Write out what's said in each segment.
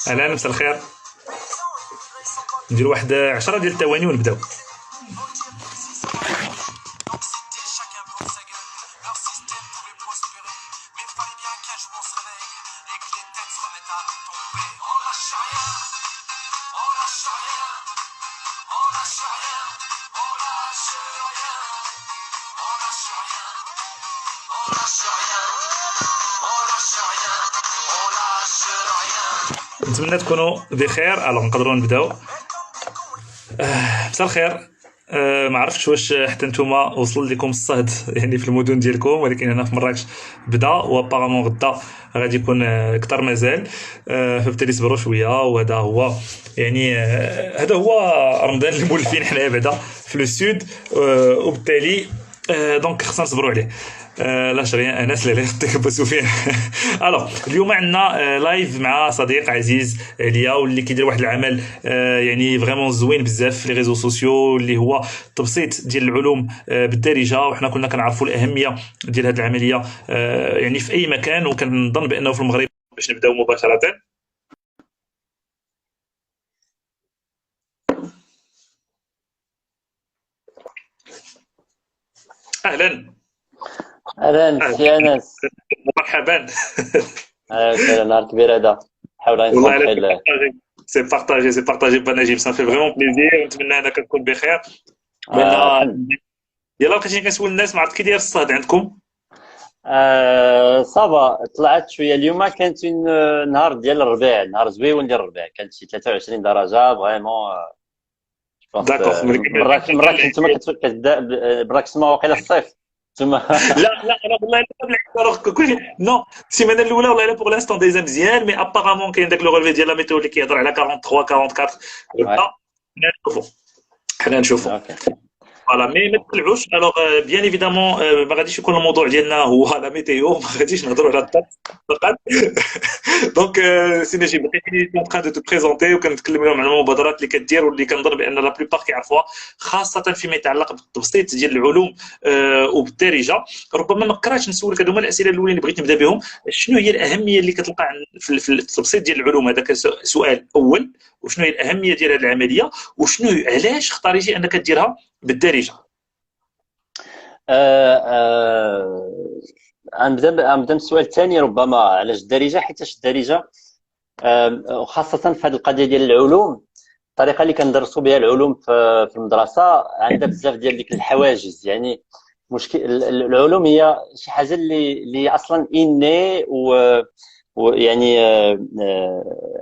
اهلا، مساء الخير. ندير واحد 10 ديال الثواني ونبداو. نتمنى تكونوا بخير. الو نقدروا نبداو. مساء الخير. ما عرفتش واش حتى نتوما وصل لكم الصهد يعني في المدن ديالكم، ولكن هنا في مراكش بدا، وابارامون غدا غادي يكون اكثر مازال. فبالتالي صبروا شويه، وهذا هو يعني هذا هو رمضان اللي مولفين حنايا بعدا في لو سود. وبالتالي دونك خصنا نصبروا عليه. لا شريان انس اللي يعطيك با سفيان. الو اليوم عندنا لايف مع صديق عزيز ليا، واللي كيدير واحد العمل يعني فريمون زوين بزاف في لي ريزو سوسيو، اللي هو تبسيط ديال العلوم بالدارجه. وحنا كنا كنعرفوا الاهميه ديال هذه العمليه يعني في اي مكان، وكنظن بانه في المغرب. باش نبداو مباشره. اهلا. اهلا اهلا، سي انس. مرحبا. اهلا وسهلا، نهار كبير هذا. نحاول والله الا نكونطخي. سي بارطاجي با نجيب، صافي فريمون بليزير، ونتمنى انك تكون بخير. لان الحمد. يلا بقيت كنسول الناس، ما عرفت كي داير الصهد عندكم. صافا طلعت شويه اليوم، كانت نهار ديال الربيع، نهار زويون ديال الربيع، كانت شي 23 درجه فريمون. جوبونس داكوغ، ولكن مراكش نتوما كتبدا براكش ما واقيلا الصيف نتوما. لا انا والله الا بالعكس، كلشي نو. السيمانه الاولى والله الا بوغ لانستون ديزا مزيان، مي ابارامون كاين داك لو ريفي ديال لا ميتو اللي كيهضر على 43 44 Ouais. غدا. حنا نشوفوا. Ok. فوالا مي ما تقلعوش. الوغ بيان ايفيدامون ما غاديش يكون الموضوع ديالنا هو لا ميتيو، ما غاديش نهضروا على الطقس فقط. دونك سي نجيب، بقيتي كون تران دو تو بريزونتي، وكنتكلم لهم على المبادرات اللي كدير، واللي كنظن بان لا بلوبار كيعرفوها، خاصه فيما يتعلق بالتبسيط ديال العلوم وبالدارجه. ربما ما كرهتش نسولك، هذوما الاسئله الاولين اللي بغيت نبدا بهم. شنو هي الاهميه اللي كتلقى في التبسيط ديال العلوم؟ هذا سؤال اول. وشنو هي الاهميه ديال هذه العمليه؟ وشنو علاش اختاريتي انك ديرها بالدارجه؟ آه، آه، غنبدا بالسؤال الثاني ربما، علاش الدارجه؟ حيتاش الدارجه وخاصه في هذه القضيه ديال العلوم، الطريقه اللي كندرسوا بها العلوم في المدرسه عندها بزاف ديال ديك الحواجز. يعني مشكل العلوم هي شي حاجه اللي اصلا اني ويعني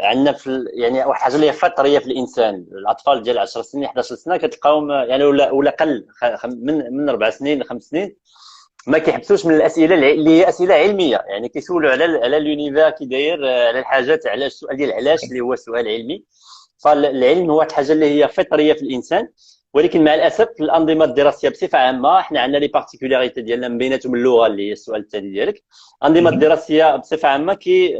عندنا يعني واحد الحاجه اللي هي فطريه في الانسان. الاطفال ديال 10 سنين 11 سنه كتلقاهم يعني ولا قل من 4 سنين 5 سنين ما كيحبسوش من الاسئله اللي هي اسئله علميه. يعني كيسولوا على اليونيفير كي داير، على الحاجات، على السؤال ديال علاش اللي هو سؤال علمي. فالعلم هو الحاجه اللي هي فطريه في الانسان. ولكن مع الاسف في الانظمه الدراسيه بصفه عامه احنا عندنا لي بارتيكولاريتي ديالنا، من بيناتهم اللغه اللي هي السؤال الثاني ديالك. الانظمه الدراسيه بصفه عامه كي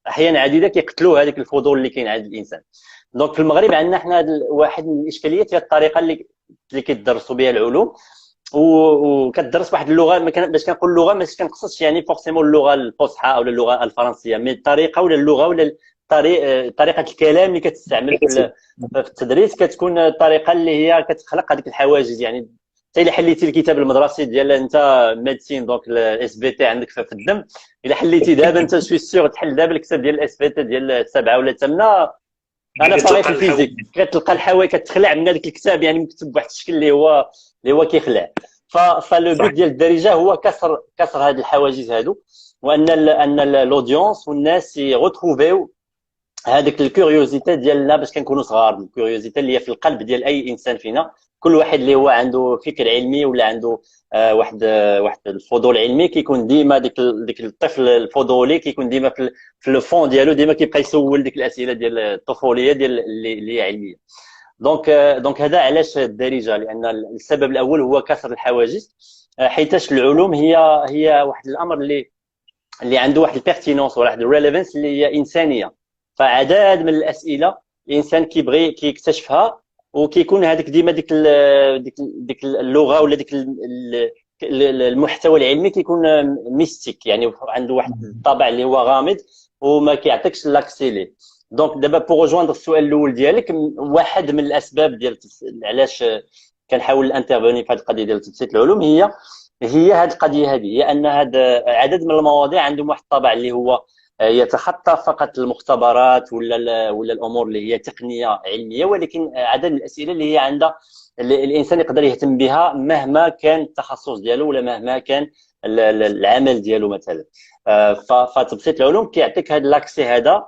احيانا عديده كيقتلوا هذيك الفضول اللي كاين عند الانسان. دونك في المغرب عندنا حنا واحد من الاشكاليات هي الطريقه اللي كيدرسوا بها العلوم. وكتدرس واحد اللغه، باش كنقول لغه ماشي كنقصدش يعني فورسيمون اللغه الفصحى او اللغه الفرنسيه، مي الطريقه ولا اللغه ولا طريقه الكلام اللي كتستعمل في التدريس كتكون الطريقه اللي هي كتخلق هذيك الحواجز. يعني حتى الا حليتي الكتاب المدرسي ديال انت ميديسين، دونك الاس في تي عندك في الدم، الا حليتي دابا انت سوي سيغ تحل دابا الكتاب ديال الاس في تي ديال 7 ولا 8. انا باغي في الفيزيك كتلقى الحوايج كتخلع من هذاك الكتاب، يعني مكتوب بواحد الشكل اللي هو كيخلع. فلو بوت ديال الدارجه هو كسر هذه الحواجز هادو، وان الاودينس والناس يغوتروفيو هذيك الكوريوزيتي ديالنا باش كنكونوا صغار. الكوريوزيتي اللي هي في القلب ديال اي انسان فينا، كل واحد اللي هو عنده فكر علمي ولا عنده واحد الفضول علمي، كيكون ديما ديك الطفل الفضولي كيكون ديما في لو فون ديالو، ديما كيبقى يسول ديك الاسئله ديال الطفوليه ديال اللي هي علميه. دونك هذا علاش الدارجه، لان السبب الاول هو كسر الحواجز. حيتاش العلوم هي واحد الامر اللي عنده واحد البيرتينونس وواحد الريليفانس اللي هي انسانيه. فعدد من الاسئله الانسان كيبغي كيكتشفها، وكيكون هذيك ديما ديك اللغه ولا ديك المحتوى العلمي كيكون ميستيك، يعني عنده واحد الطابع اللي هو غامض وما كيعطيكش لاكسي ليه. دونك دابا بوغ جوندر السؤال الاول ديالك، واحد من الاسباب ديال علاش كنحاول انترفوني في هذه القضيه ديال تبسيط العلوم هي هذه القضيه هذه، هي ان هذا عدد من المواضيع عندهم واحد الطابع اللي هو يتخطى فقط المختبرات ولا الامور اللي هي تقنيه علميه، ولكن عدد الاسئله اللي هي عندها الانسان يقدر يهتم بها مهما كان التخصص ديالو ولا مهما كان العمل ديالو مثلا. فتبسيط العلوم كيعطيك هذا لاكسي هذا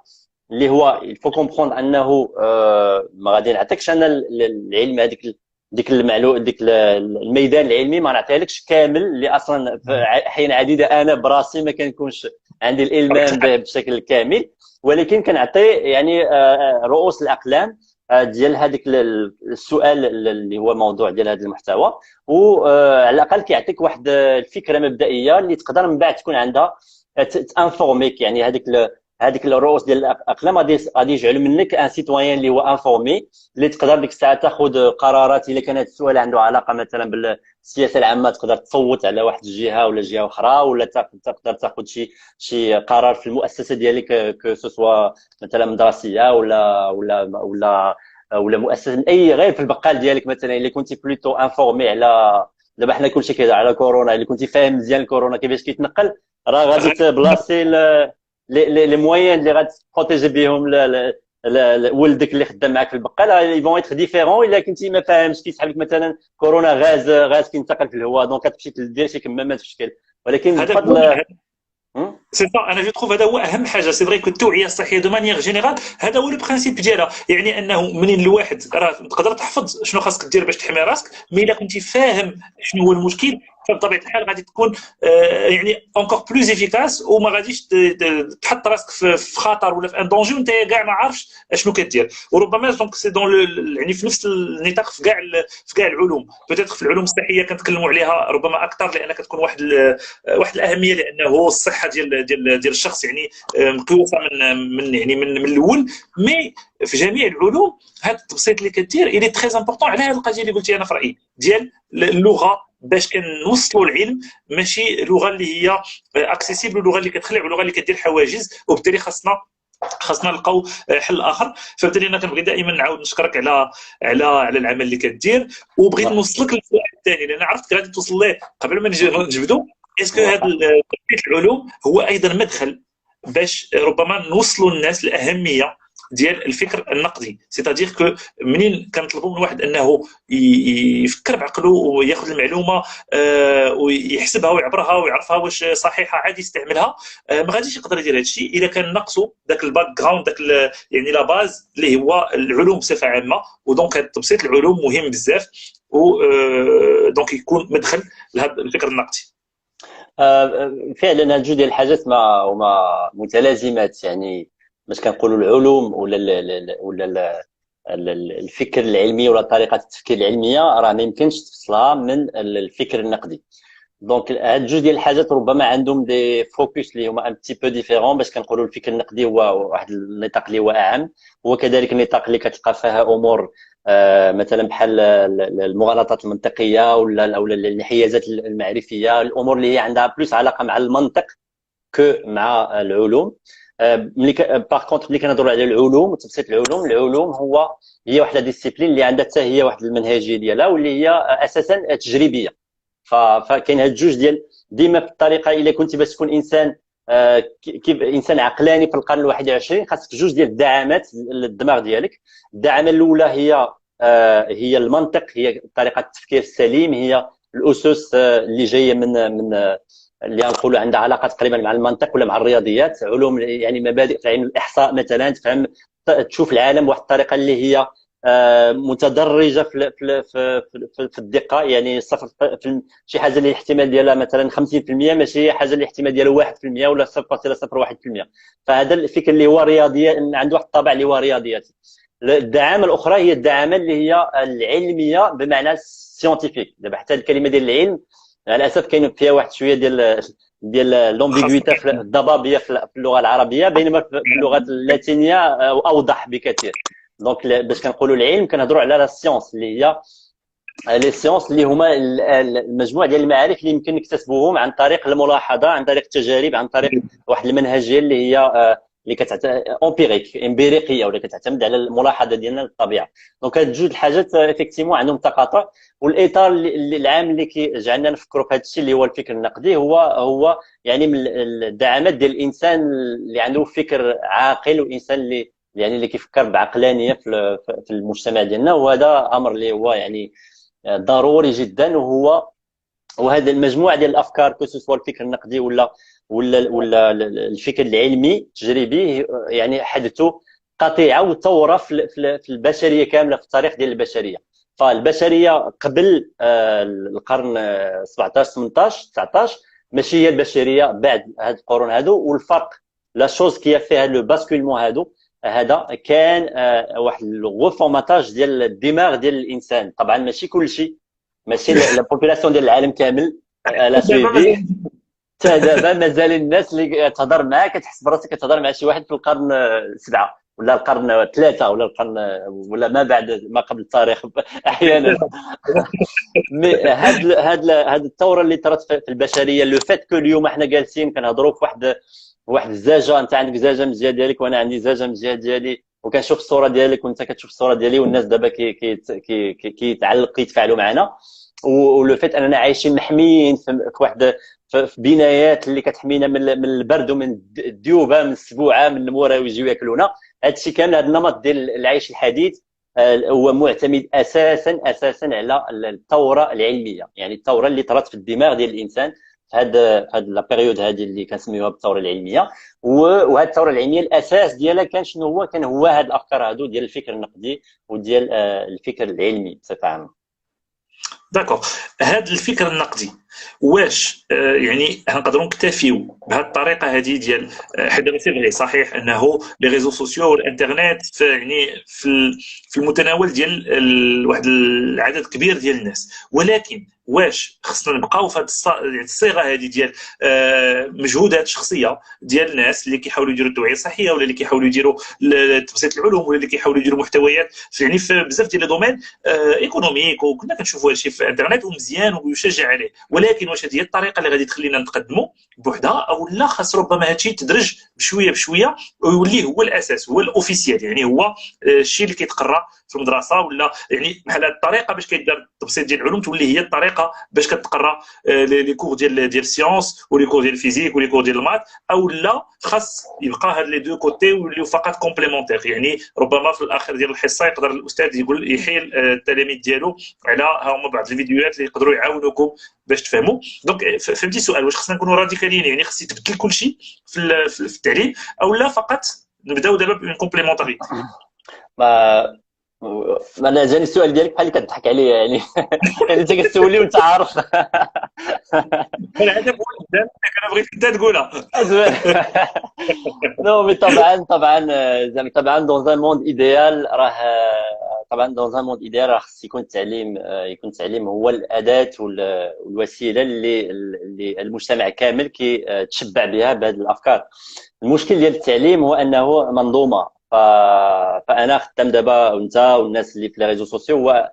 اللي هو الفو كومبروند انه ما غادي نعطيكش انا العلم هذيك ديك الميدان العلمي ما نعطيهالكش كامل، اللي اصلا احيانا عديده انا براسي ما كنكونش عندي الالمام به بشكل كامل، ولكن كنعطي يعني رؤوس الاقلام ديال هذيك السؤال اللي هو موضوع ديال هذا المحتوى، وعلى الاقل كيعطيك واحد الفكره مبدئيه اللي تقدر من بعد تكون عندها تانفورميك. يعني هذيك الرؤوس ديال الاقلام غادي يجعلوا منك ان سيتويان اللي هو انفورمي، اللي تقدر ديك الساعه تاخذ قرارات. الا كان هذا السؤال عنده علاقه مثلا بالسياسه العامه تقدر تصوت على واحد الجهه ولا جهه اخرى، ولا تقدر تاخذ شي قرار في المؤسسه ديالك كو سوا مثلا مدرسيه ولا مؤسسه من اي غير في البقال ديالك مثلا. الا كنتي بلوتو انفورمي على دابا حنا كلشي كيهضر على كورونا، الا كنتي فاهم مزيان الكورونا كيفاش كيتنقل، راه غادي تبلاصي لي مويان اللي غادي تبروتيجي بهم ولدك اللي خدام معاك في البقال يفون ايتر ديفيرون. الا كنتي ما فاهمش كيسحب لك مثلا كورونا غاز كينتقل في الهواء، دونك غتمشي تدير شي كمامات في الشكل، ولكن بفضل سي سا. انا جو تروف هذا هو اهم حاجه. سي فري كو التوعيه الصحيه دو مانيير جينيرال هذا هو لو برانسيپ ديالها، يعني انه منين الواحد راه تقدر تحفظ شنو خاصك دير باش تحمي راسك، مي الا كنتي فاهم شنو هو المشكل فبطبيعه الحال غادي تكون يعني اونكور بلوز افيكاس، وما غاديش تحط راسك في خطر ولا في ان دونجي وانت كاع ما عارفش شنو كدير. وربما دونك سي دون يعني في نفس النطاق في كاع العلوم. بوتيتر في العلوم الصحيه كنتكلموا عليها ربما اكثر لان كتكون واحد الاهميه، لانه الصحه ديال الشخص يعني مقيوسه من الاول. مي في جميع العلوم هذا التبسيط اللي كدير الي تري امبورطون على هذه القضيه اللي قلتي انا في رايي ديال اللغه، باش كنوصلوا العلم ماشي لغه اللي هي اكسيسيبل، لغه اللي كتخلع ولغه اللي كدير حواجز، وبالتالي خاصنا نلقاو حل اخر. فبالتالي انا كنبغي دائما نعاود نشكرك على العمل اللي كدير، وبغيت نوصلك للسؤال الثاني لان عرفت غادي توصل ليه قبل ما نجبدوا. اسكو هذا العلوم هو ايضا مدخل باش ربما نوصلوا الناس الاهميه ديال الفكر النقدي، سيتادير كو منين كنطلبوا من واحد انه يفكر بعقله وياخذ المعلومه ويحسبها ويعبرها ويعرفها واش صحيحه عاد يستعملها، ما غاديش يقدر يدير هذا الشيء الا كان ناقصه ذاك الباك جراوند، يعني لا باز اللي هو العلوم بصفه عامه. ودونك تبسيط العلوم مهم بزاف، و دونك يكون مدخل لهذا الفكر النقدي. فعلا هاد جوج ديال الحاجات هما متلازمات. يعني باش كنقولوا العلوم ولا الفكر العلمي ولا طريقه التفكير العلميه راه ما يمكنش تفصلها من الفكر النقدي. دونك هاد جوج ديال الحاجات ربما عندهم دي فوكس اللي هما ان بتي بو ديفيرون. باش كنقولوا الفكر النقدي هو واحد النطاق اللي هو اعم، هو كذلك النطاق اللي كتلقى فيها امور مثلا بحال المغالطات المنطقيه ولا الانحيازات المعرفيه، الامور اللي هي عندها بلوس علاقه مع المنطق كو مع العلوم. باغ كونتر ملي كنهضروا على العلوم وتبسيط العلوم هي واحده ديسيبلين اللي عندها حتى هي واحد المنهجيه ديالها واللي هي اساسا تجريبيه. فكاين هاد جوج ديال ديما في الطريقه. الا كنتي باش تكون انسان كيف انسان عقلاني في القرن ال21 خاصك جوج ديال الدعامات للدماغ ديالك. الدعامه الاولى هي المنطق، هي طريقه التفكير السليم، هي الاسس اللي جايه من اللي نقولوا عندها علاقه تقريبا مع المنطق ولا مع الرياضيات، علوم يعني مبادئ في علم الاحصاء مثلا، تفهم تشوف العالم بواحد الطريقه اللي هي متدرجه في الدقه. يعني صفر في شي حاجه اللي الاحتمال ديالها مثلا 50%، ماشي حاجه اللي الاحتمال ديالها 1% ولا 0.01%. فهذا الفكر اللي هو رياضي عنده واحد الطابع اللي هو رياضياتي. الدعامه الاخرى هي الدعامه اللي هي العلميه بمعنى سيونتيفيك. دابا حتى الكلمه ديال العلم على الاسف كاين فيها واحد شويه ديال لومبيغويتي في الضبابيه في اللغه العربيه، بينما في اللغه اللاتينيه اوضح بكثير. دونك باش كنقولوا العلم كنهضروا على لا سيونس اللي هي لي سيونس اللي هما المجموعه ديال المعارف اللي يمكن نكتسبوهم عن طريق الملاحظه، عن طريق التجارب، عن طريق واحد المنهجيه اللي اللي امبيريك امبيريقيه، ولا كتعتمد على الملاحظه ديالنا للطبيعه. دونك هاد جوج الحاجات افيكتيفمون عندهم تقاطع. والاطار العام اللي كيجعلنا نفكروا في هذا الشيء اللي هو الفكر النقدي هو يعني من الدعامات ديال الانسان اللي عنده فكر عاقل، وانسان اللي كيفكر بعقلانيه في المجتمع ديالنا. وهذا امر اللي هو يعني ضروري جدا. وهذا المجموعه ديال الافكار كسوا الفكر النقدي ولا الفكر العلمي التجريبي، يعني حدثوا قطيعه وثوره في البشريه كامله، في التاريخ ديال البشريه. فالبشريه قبل القرن 17 18 19 ماشي هي البشريه بعد هاد القرون هادو. والفرق لا شوز كي فيها لو باسكولمون هذا كان واحد لو فورماتاج ديال الدماغ ديال الانسان. طبعا ماشي كل شيء، ماشي لا بوبولاسيون ديال العالم كامل لا سويفي. حتى دابا مازال الناس اللي تهضر معاه كتحس براسك كتهضر مع شي واحد في القرن 7 ولا القرن 3 ولا القرن ولا ما بعد ما قبل التاريخ احيانا. مي هاد الثوره اللي طرات في البشريه، لو فات كو اليوم احنا جالسين كنهضروا في واحد الزاجه، انت عندك زاجه مزيان ديالك وانا عندي زاجه مزيان ديالي، وكنشوف الصوره ديالك وانت كتشوف الصوره ديالي، والناس دابا كيتعلقوا كيتفاعلوا معنا. ولو فات اننا عايشين محميين في واحد في بنايات اللي كتحمينا من البرد ومن الديوبه، من السبوعه، من المورا ويجيو ياكلونا. هذا الشيء كامل، هذا النمط ديال العيش الحديث هو معتمد اساسا على الثوره العلميه، يعني الثوره اللي طرات في الدماغ ديال الانسان في هاد لا بيريود هذه اللي كنسميوها بالثوره العلميه. وهاد الثوره العلميه الاساس ديالها كان هو هاد الافكار هادو ديال الفكر النقدي وديال الفكر العلمي بصفه عامه. داكوغ. هذا الفكر النقدي واش يعني نقدروا نكتفيو بهذه الطريقه هذه ديال حيت دابا سي صحيح انه لي ريزو سوسيو والانترنت يعني في المتناول ديال واحد العدد كبير ديال الناس، ولكن واش خصنا نبقاو في هذه الصيغه هذه ديال مجهودات شخصيه ديال الناس اللي كيحاولوا يديروا التوعيه الصحيه، ولا اللي كيحاولوا يديروا تبسيط العلوم، ولا اللي كيحاولوا يديروا محتويات يعني في بزاف ديال لي دومين ايكونوميك، وكنا كنشوفوا هادشي في الانترنت ومزيان ويشجع عليه. ولكن واش هذه هي الطريقه اللي غادي تخلينا نتقدموا بوحدها، او لا خاص ربما هادشي تدرج بشويه بشويه ويولي هو الاساس، هو الاوفيسيال، يعني هو الشيء اللي كيتقرا في المدرسه، ولا يعني بحال هذه الطريقه باش كيدار التبسيط ديال العلوم تولي هي الطريقه باش كتقرا لي كور ديال السيونس ولي كور ديال الفيزيك ولي كور ديال المات، او لا خاص يبقى هاد لي دو كوتي ويوليو فقط كومبليمونتير. يعني ربما في الاخر ديال الحصه يقدر الاستاذ يقول يحيل التلاميذ ديالو على ها هما بعض الفيديوهات اللي يقدروا يعاونوكم باش تفهموا. دونك فهمتي السؤال، واش خصنا نكونوا راديكاليين يعني خص يتبدل كل شيء في التعليم، او لا فقط نبداو دابا بون كومبليمونتاريتي؟ ما انا جاني السؤال ديالك بحال اللي كتضحك عليا يعني. يعني انت كتسولي وانت عارف. انا هذا هو البدايه، انا بغيت انت تقولها. نو مي طبعا دون ان موند ايديال راه طبعا دون ان موند ايديال راه خص يكون التعليم هو الاداه والوسيله اللي المجتمع كامل كيتشبع بها بهذه الافكار. المشكل ديال التعليم هو انه منظومه. فانا خدام دابا وانت والناس اللي في لي ريزو سوسيو، هو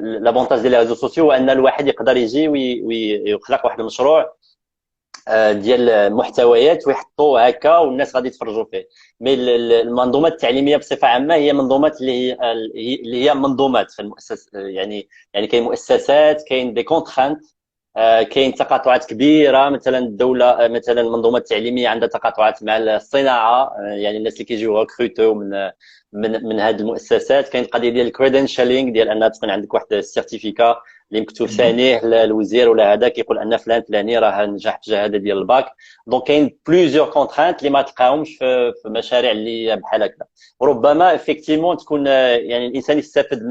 لافونتاج ديال لي ريزو سوسيو هو ان الواحد يقدر يجي ويخلق واحد المشروع ديال محتويات ويحطوه هكا والناس غادي يتفرجوا فيه. مي المنظومات التعليميه بصفه عامه هي منظومات اللي هي منظومات في المؤسسه، يعني كاين مؤسسات، كاين دي كونترانت، كاين تقاطعات كبيره. مثلا الدوله، مثلا المنظومه التعليميه عندها تقاطعات مع الصناعه، يعني الناس اللي كيجيو ريكروتو من هذه المؤسسات. كاين القضيه ديال الكريدنشالينغ، ديال انها تكون عندك واحد السيرتيفيكا اللي مكتوب ثانيه الوزير ولا هذا كيقول ان فلان فلاني راه نجح في الشهاده ديال الباك. دونك كاين بليزيور كونترانت اللي ما تلقاهمش في مشاريع اللي بحال هكا. وربما افيكتيفمون تكون يعني الانسان يستافد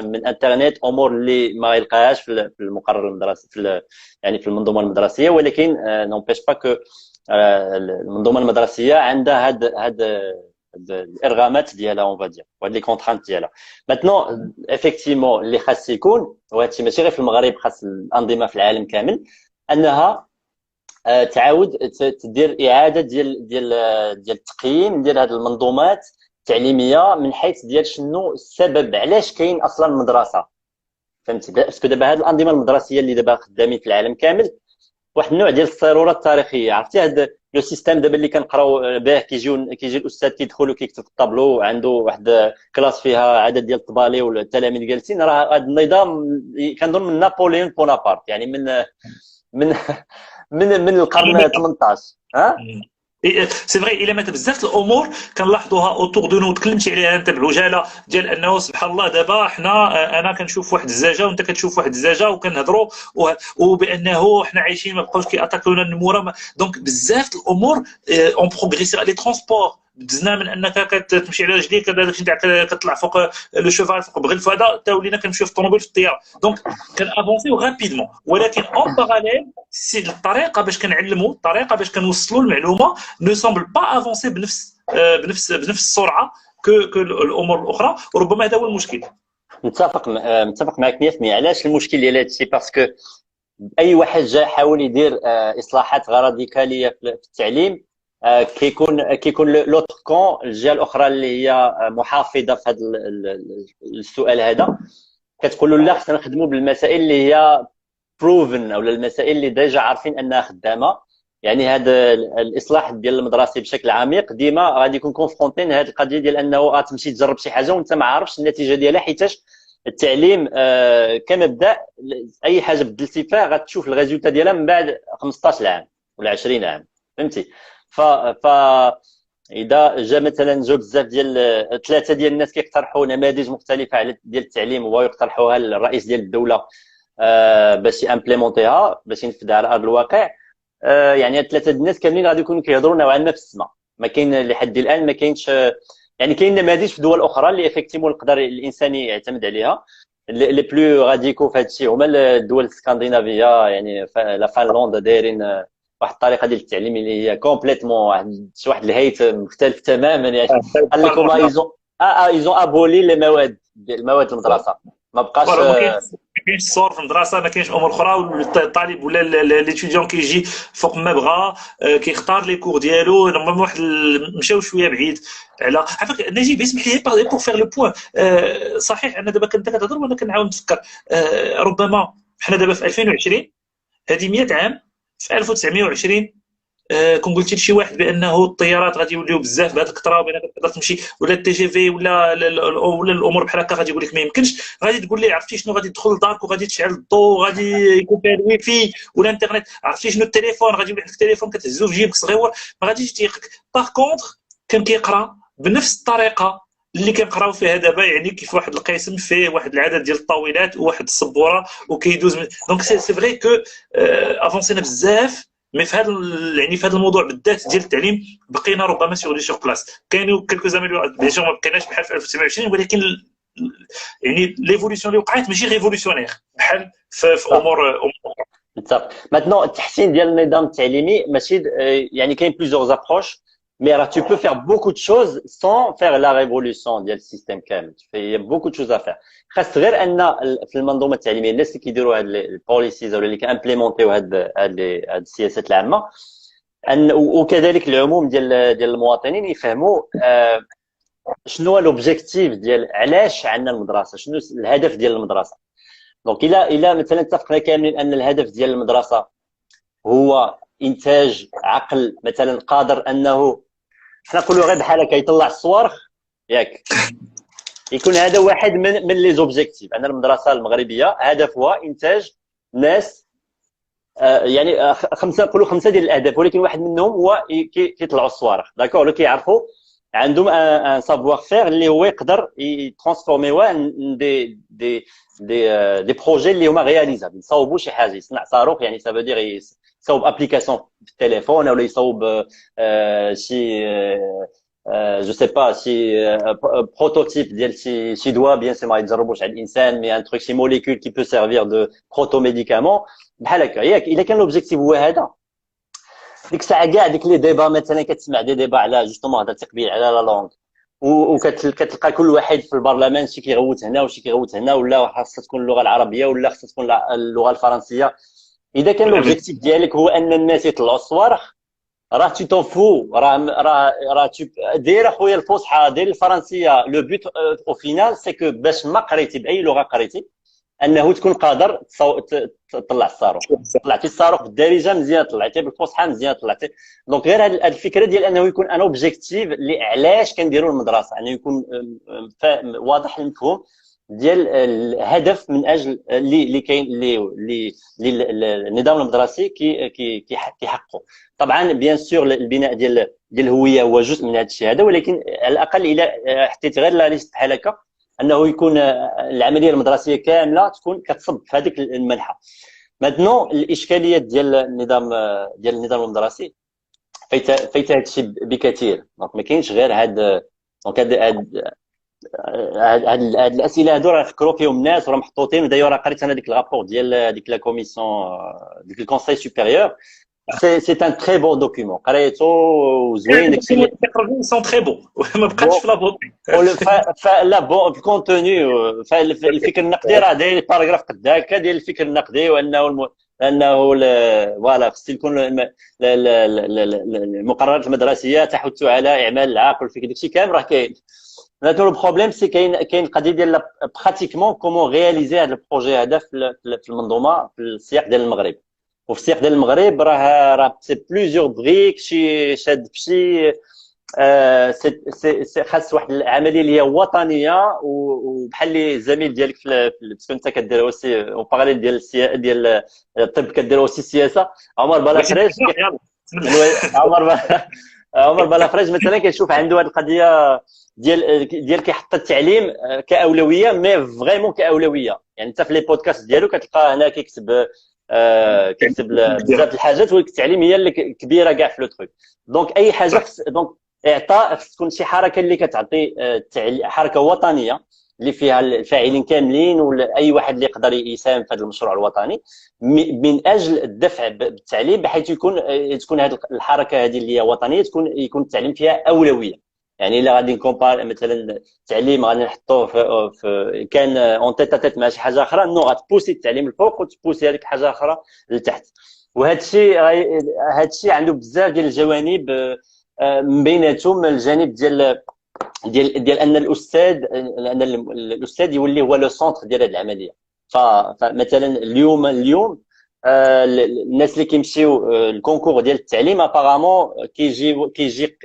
من انترنت امور اللي ما يلقاهاش في المقرر المدرسي، يعني في المنظومه المدرسيه. ولكن نومبيش با كو المنظومه المدرسيه عندها هاد الارغامات ديالها اون فادير وهاد لي كونترانت ديالها. ماتنون افيكتيفمون اللي خاص يكون، وهادشي ماشي غير في المغرب، خاص الانظمه في العالم كامل، انها تعاود تدير اعاده ديال التقييم ديال هذه المنظومات التعليميه من حيث ديال شنو السبب علاش كاين اصلا المدرسه. فهمتي؟ باسكو دابا هذه الانظمه المدرسيه اللي دابا خدامين في العالم كامل واحد النوع ديال الصيروره التاريخيه. عرفتي لو سيستيم دابا اللي كنقراو به كيجي الاستاذ كيدخل وكيكتب في الطابلو، عنده واحد كلاس فيها عدد ديال الطبالي والتلاميذ جالسين. راه هذا النظام كنظن من نابليون بونابرت، يعني من من القرن 18. ها سي فري الا مات بزاف الامور كنلاحظوها اوتور دو نو. تكلمتي عليها انت بعجاله، ديال انه سبحان الله دابا حنا انا كنشوف واحد الزجاجه وانت كتشوف واحد الزجاجه وكنهضروا وبانه حنا عايشين ما بقاوش كياتاكونا النموره. دونك بزاف الامور اون بروغريسي. لي ترونسبور دزنا من انك كتمشي على رجليك داكشي نتاع كتطلع فوق لو شوفال فوق بغلف، هذا حتى ولينا كنمشيو في الطوموبيل في الطياره. دونك كنافونسيو غابيدمون، ولكن اون باراليل سي الطريقه باش كنعلموا، الطريقه باش كنوصلوا المعلومه ne semble pas avancer بنفس السرعه كو الامور الاخرى، وربما هذا هو المشكل. متفق معك 100%. علاش المشكل ديال هذا الشيء؟ باسكو اي واحد جا حاول يدير اصلاحات راديكاليه في التعليم، كيكون لوتر كون، الجهه الاخرى اللي هي محافظه في هذا السؤال هذا، كتقول له لا خصنا نخدموا بالمسائل اللي هي بروفن، او المسائل اللي ديجا عارفين انها خدامه. يعني هذا الاصلاح ديال المدرسي بشكل عميق ديما غادي يكون كونفرونتين هذه القضيه ديال انه غتمشي تجرب شي حاجه وانت ما عارفش النتيجه ديالها، حيتاش التعليم كمبدا اي حاجه بدلتي فيها غتشوف الريزولتا ديالها من بعد 15 عام ولا 20 عام، فهمتي؟ ف اذا جا مثلا بزاف ديال 3 ديال الناس كيقترحوا نماذج مختلفه على ديال التعليم ويقترحوها للرئيس ديال الدوله باش يامبليمونتيها، باش ينفذها على ارض الواقع، يعني 3 الناس كاملين غادي يكونوا كيهضروا نوعا ما في السماء. ما كاين لحد الان ما كاينش، يعني كاين نماذج في دول اخرى اللي افكتيمون يقدر الانسان يعتمد عليها. لي بلو راديكو في هذا الشيء هما الدول الاسكندنافيه، يعني لا فنلندا دايرين واحد الطريقه ديال التعليم اللي هي كومبليتمون واحد الهيت مختلف تماما. يعني قال لكم ايزون ابولي المواد المدرسه، ما بقاش ما كاينش الصور في المدرسه، ما كاينش امور اخرى، والطالب ولا ليتيديون كيجي فوق ما بغى كيختار لي كور ديالو. نورمالمون واحد مشاو شويه بعيد على عفاك. نجيب اسمح لي بور فيغ لو بوين. صحيح انا دابا كنت كتهضر وانا كنعاود نتفكر، ربما حنا دابا في 2020 هذه 100 عام في 1920 كون قلتي لشي واحد بانه الطيارات غادي يوليو بزاف بهذه الكثره وبانك تقدر تمشي، ولا التي جي في ولا الامور بحال هكا، غادي يقول لك ما يمكنش. غادي تقول لي عرفتي شنو، غادي تدخل لدارك وغادي تشعل الضوء، غادي يكون فيها الواي فاي ولا الانترنت. عرفتي شنو التليفون، غادي يولي عندك التليفون كتهزو في جيبك صغيور، ما غاديش تيقك. باغ كونطخ كان كيقرا بنفس الطريقه اللي كنقراو فيها دابا، يعني كيف واحد القسم فيه واحد العدد ديال الطاولات وواحد السبوره وكيدوز. دونك سي فري كو افونسينا بزاف، مي في هذا يعني في هذا الموضوع بالذات ديال التعليم بقينا ربما سور بلاص. كاينوا كلكو زاميليو بيان سور، ما بقيناش بحال في 1920، ولكن يعني ليفوليسيون اللي وقعت ماشي ريفوليسيونير بحال في امور بالضبط. ماتنون التحسين ديال النظام التعليمي ماشي يعني كاين بليزيور ابروش، mais alors tu peux faire beaucoup de choses sans faire la révolution ديال السيستم كامل. في beaucoup de choses à faire. خاص غير ان في المنظومه التعليميه الناس اللي كيديروا هاد البوليسيز ولا اللي كامبليمونتيو هاد السياسات العامه، ان وكذلك العموم ديال المواطنين يفهموا شنو هو لوبجيكتيف ديال علاش عندنا المدرسه، شنو الهدف ديال المدرسه. دونك الا مثلا اتفقنا كاملين ان الهدف ديال المدرسه هو انتاج عقل مثلا قادر انه حنا نقولوا غير بحال هكا يطلع الصواريخ، ياك يكون هذا واحد من لي زوبجيكتيف. ان المدرسه المغربيه هدفها انتاج ناس، يعني نقولوا 5 ديال الاهداف، ولكن واحد منهم هو كيطلعوا الصواريخ، داكور، ولا كيعرفوا عندهم ان سافوار فير اللي هو يقدر يترانسفورميوه دي دي دي بروجي اللي هما رياليزابل. يصاوبوا شي حاجه، يصنع صاروخ، يعني سا فودير يصاوب ابليكاسيون في التليفون، ولا يصاوب شي جو سي با شي بروتوتيب ديال شي دواء، بيان سي ما يتجربوش على الانسان، مي ان تروك شي موليكول كي بو سيرفير دو بروتو ميديكامون بحال هكا، ياك. الا كان لوبجيكتيف هو هذا، ديك الساعه كاع ديك لي ديبا مثلا كتسمع دي ديبا على جوستومون هذا التقبيل على لا لونغ، وكتلقى كل واحد في البرلمان شي كيغوت هنا وشي كيغوت هنا، ولا خاصها تكون اللغه العربيه ولا خاصها تكون اللغه الفرنسيه. اذا كان لوبجيكتيف ديالك هو ان الناس يطلعوا الصواريخ، راه تي طون فو، راه دير اخويا الفصحى دير الفرنسيه. لو بوت او فينال سي كو باش ما قريتي باي لغه قريتي، انه تكون قادر تطلع الصاروخ. طلعتي الصاروخ بالدارجه مزيان، طلعتيه بالفصحى مزيان، طلعتي. دونك غير هذه الفكره ديال انه يكون ان اوبجيكتيف اللي علاش كنديروا المدرسه، انه يكون واضح المفهوم ديال الهدف من اجل اللي كاين اللي النظام المدرسي كيحققه. طبعا بيان سور البناء ديال الهويه هو جزء من هذا الشيء هذا، ولكن على الاقل الى حطيت غير لا ليست بحال هكا انه يكون العمليه المدرسيه كامله تكون كتصب في هذيك المنحى. مادنو الاشكاليه ديال النظام المدرسي فايت هذا الشيء بكثير. دونك ما كاينش غير هاد دونك هاد الاسئله هادو راه فكروا فيهم الناس وراه محطوطين. ودايوغ قريت انا ديك الرابور ديال ديك لا كوميسيون ديك الكونساي سوبيريور. سي ان تري بون دوكيومون قريتو زوين داكشي اللي تقريبا سون تري بون ما بقاتش في لابوتي. لا بون في الكونتوني الفكر النقدي راه داير باراغراف قد هكا ديال الفكر النقدي، وانه فوالا خص يكون المقررات المدرسيه تحث على اعمال العقل والفكر. داكشي كامل راه كاين. لكن البروبليم سي كاين القضيه ديال براتيكمون كومون رياليزي هذا البروجي هذا في المنظومه في السياق ديال المغرب. وفي السياق ديال المغرب راه سي بليزيور بريك شي شاد بشي سي خاص واحد العمليه اللي هي وطنيه. وبحال اللي الزميل ديالك باسكو انت كدير اوسي اون باراليل ديال الطب كدير اوسي السياسه. عمر بلافريج عمر بلافريج مثلا كنشوف عنده هذه القضيه ديال كيحط التعليم كاولويه، مي فريمون كاولويه. يعني انت في لي بودكاست ديالو كتلقى هنا كيكتب بزاف الحاجات، ولكن التعليم هي اللي كبيره كاع في لو تروك. دونك اي حاجه دونك اعطاء تكون شي حركه اللي كتعطي حركه وطنيه اللي فيها الفاعلين كاملين ولا اي واحد اللي يقدر يساهم في هذا المشروع الوطني من اجل الدفع بالتعليم، بحيث تكون هذه الحركه هذه اللي هي وطنيه يكون التعليم فيها اولويه. يعني الا غادي نكومبار مثلا التعليم غادي نحطوه في كان اون تيت تيت مع شي حاجه اخرى، نو غتبوسي التعليم الفوق وتبوسي هذيك حاجه اخرى لتحت. وهذا الشيء عنده بزاف ديال الجوانب من بيناتهم الجانب ديال ان الاستاذ يولي هو لو سونتر ديال هذه العمليه. فمثلا اليوم الناس اللي كيمشيو الكونكور ديال التعليم ابارامون كيجي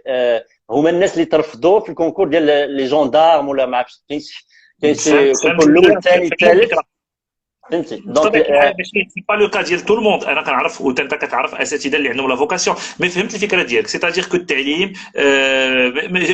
هما الناس اللي ترفضوا في الكونكور ديال لي جوندارم ولا ما عرفتش كاين شي كونكور الاول الثاني الثالث. فهمتي؟ دونك ماشي سي با لو كا ديال تو الموند. انا كنعرف وانت كتعرف اساتذه اللي عندهم لا فوكاسيون، مي فهمت الفكره ديالك. سيتادير كو التعليم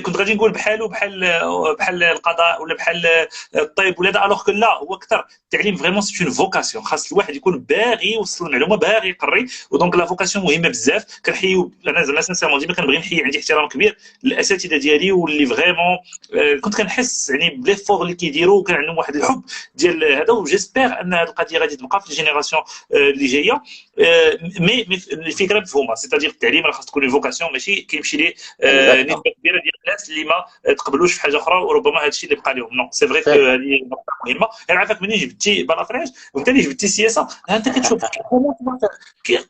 كنت غادي نقول بحال القضاء ولا بحال الطب ولا الوغ كو لا، هو اكثر التعليم فريمون سي اون فوكاسيون. خاص الواحد يكون باغي يوصل المعلومه، باغي يقري. ودونك لا فوكاسيون مهمه بزاف. كنحيو انا زعما سانسيرمون ديما كنبغي نحيي، عندي احترام كبير للاساتذه ديالي واللي فريمون كنت كنحس يعني بليفور اللي كيديروا، كان عندهم واحد الحب ديال هذا. وجيسبر ان هذه القضيه غادي تبقى في الجينيراسيون اللي جايه. مي الفكره مفهومه، سيتادير التعليم راه خاص تكون اون فوكاسيون، ماشي كيمشي ليه نسبه كبيره ديال الناس اللي ما تقبلوش في حاجه اخرى وربما هذا الشيء اللي بقى لهم. نو سي فري كو هذه نقطه مهمه. انا عارفك منين جبتي بلافريج وانت اللي جبتي السياسه، انت كتشوف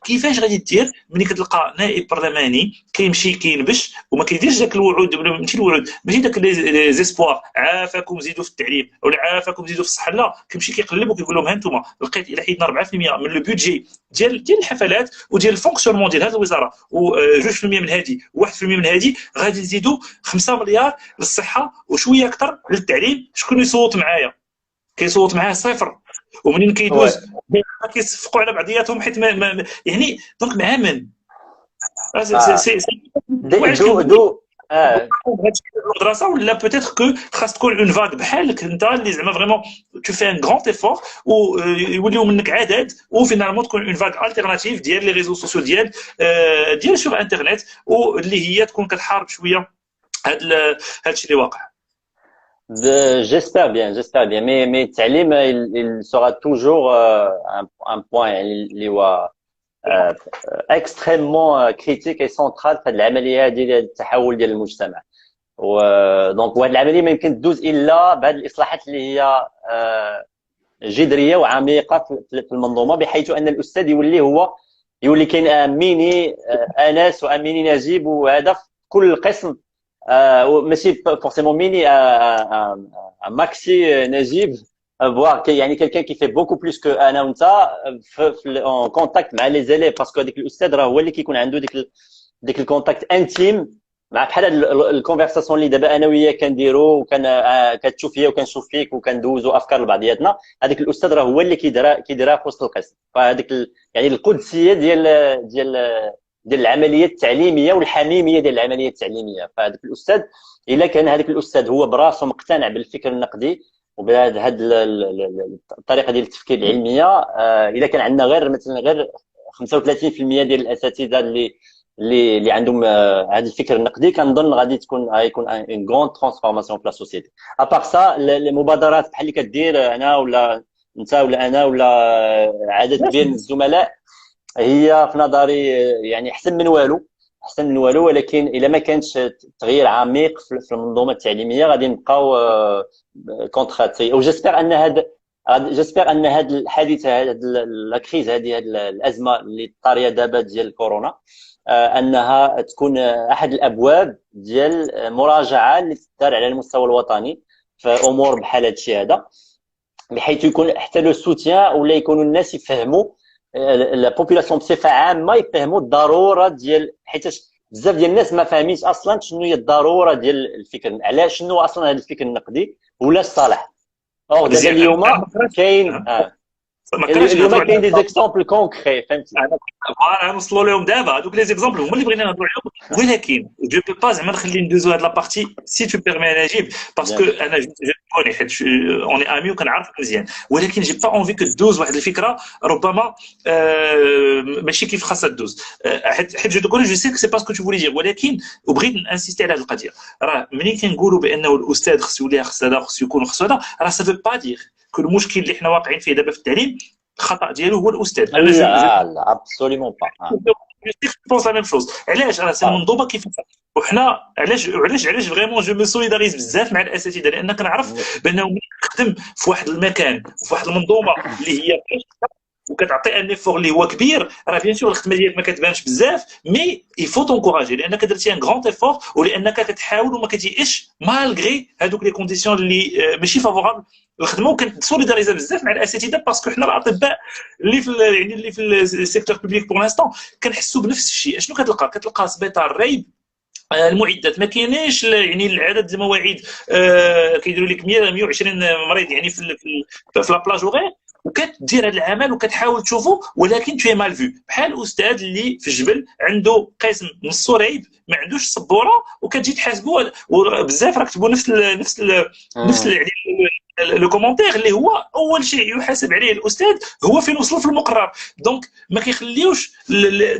كيفاش غادي دير ملي كتلقى نائب برلماني كيمشي كينبش وما كيديرش داك الوعود، ماشي الوعود، ماشي داك لي زيسبوار عافاكم زيدوا في التعليم ولا عافاكم زيدوا في الصحه، لا كيمشي كيقلب وكيقول لهم ها انتم لقيت الى حيدنا 4% من لو بودجي ديال الحفلات وديال الفونكسيونمون ديال هذه الوزاره، و2% من هذه و1% من هذه غادي نزيدوا 5 مليار للصحه وشويه اكثر للتعليم. شكون يصوت معايا؟ كيصوت معاه صفر. ومنين كيدوز كيصفقوا على بعضياتهم حيت يعني دونك مع من المدرسه ولا بوتيتر كو خاص تكون اون فاغ بحالك انت اللي زعما فريمون تو في ان غران ايفور ويوليو منك عدد، وفينالمون تكون اون فاغ التيرناتيف ديال لي ريزو سوسيو ديال سور انترنت، واللي هي تكون كتحارب شويه هذا الشيء اللي واقع. J'espère bien, mais التعليم il sera toujours un point اللي هو extrêmement critique et central في العمليه هذه ديال التحول ديال المجتمع. ودونك وهذه العمليه ما يمكن تدوز الا بهذه الاصلاحات اللي هي جذريه وعميقه في المنظومه، بحيث ان الاستاذ يولي كاين ميني انس واميني نجيب، وهذا في كل قسم ماشي فورسيمون ميني ماكسي نجيب يعني quelqu'un qui fait beaucoup plus que انا وانت en contact مع les élèves parce que هذاك الاستاذ راه هو اللي كيكون عنده ديك الكونتاكت انتيم مع بحال هاد الكونفرساسيون اللي دابا انا وياك كنديرو وكان كتشوف فيا وكنشوف فيك وكندوزو افكار لبعضياتنا. هذاك الاستاذ راه هو اللي كيديرها في وسط القسم. فهذيك يعني القدسيه ديال العمليه التعليميه والحميميه ديال العمليه التعليميه. فهذاك الاستاذ الا كان هذاك الاستاذ هو براسو مقتنع بالفكر النقدي وبهذه الطريقه ديال التفكير العلميه، الا كان عندنا غير 35% ديال الاساتذه اللي عندهم هذا الفكر النقدي، كنظن غيكون اون غروند ترانسفورماسيون في لا سوسيتي. ابار سا المبادرات بحال اللي كدير انا ولا انت ولا انا ولا عدد كبير من الزملاء هي في نظري يعني احسن من والو، ولكن الا ما كانش تغيير عميق في المنظومه التعليميه غادي نبقاو كونتراتي. وجيسبر ان هذا الحادث، هذا لا كريز، هذه الازمه اللي طاريه دابا ديال الكورونا، انها تكون احد الابواب ديال مراجعه اللي تدار على المستوى الوطني في امور بحال هذا الشيء هذا، بحيث يكون حتى لو سوتيان ولا يكونوا الناس يفهموا لا بوبولاسيون بصفه عامه يفهموا الضروره ديال، حيت بزاف ديال الناس ما فاهمينش اصلا شنو هي الضروره ديال الفكر، علاش شنو اصلا هذا الفكر النقدي ولا الصالح. دابا اليوم كاين اليوم كاين دي زيكزامبل كونكري، فهمتي؟ فوالا نوصلوا لهم دابا. هذوك لي زيكزامبل هما اللي بغينا نهضروا عليهم، ولكن جو بي با زعما نخلي ندوزو هاد لابارتي سي تو بيرمي انا نجيب باسكو انا جو كوني حيت اوني امي وكنعرفك مزيان، ولكن جي با اونفي كو دوز واحد الفكره ربما ماشي كيف خاصها دوز، حيت جو كوني جو سي كو سي با سكو تو فولي دير، ولكن وبغيت نانسيستي على هاد القضيه. راه ملي كنقولوا بانه الاستاذ خصو يولي خص هذا خصو يكون خصو هذا، راه سا فو با دير كل المشكل اللي حنا واقعين فيه دابا في التعليم الخطا ديالو هو الاستاذ. لا ابسوليمون با. جو بونس لا ميم شوز. علاش؟ راه سي المنظومه كيف، وحنا علاش فريمون جو مي سوليداريز بزاف مع الاساتذه، لان كنعرف بانه ملي تخدم في واحد المكان في واحد المنظومه اللي هي وكتعطي ان ايفور اللي هو كبير، راه بيان سور الخدمه ديالك ما كتبانش بزاف، مي يفو تونكوراجي لانك درتي ان غران ايفور ولانك كتحاول وما كتيئش مالغري هذوك لي كونديسيون اللي ماشي فافورابل الخدمه. وكنسوليداريزا بزاف مع الاساتذه باسكو حنا الاطباء اللي في يعني اللي في السيكتور بوبليك بور لانستون كنحسوا بنفس الشيء. شنو كتلقى سبيطار ريب، المعدات ما كاينينش، يعني العدد المواعيد كيديروا لك 120 مريض يعني في لابلاج وغير، وكتدير هذا العمل وكتحاول تشوفه، ولكن تو مال فيو. بحال الاستاذ اللي في الجبل عنده قسم نصو رعيب ما عندوش سبوره وكتجي تحاسبوا، وبزاف راه كتبوا نفس يعني لو كومونتير اللي هو اول شيء يحاسب عليه الاستاذ هو فين وصل في المقرر. دونك ما كيخليوش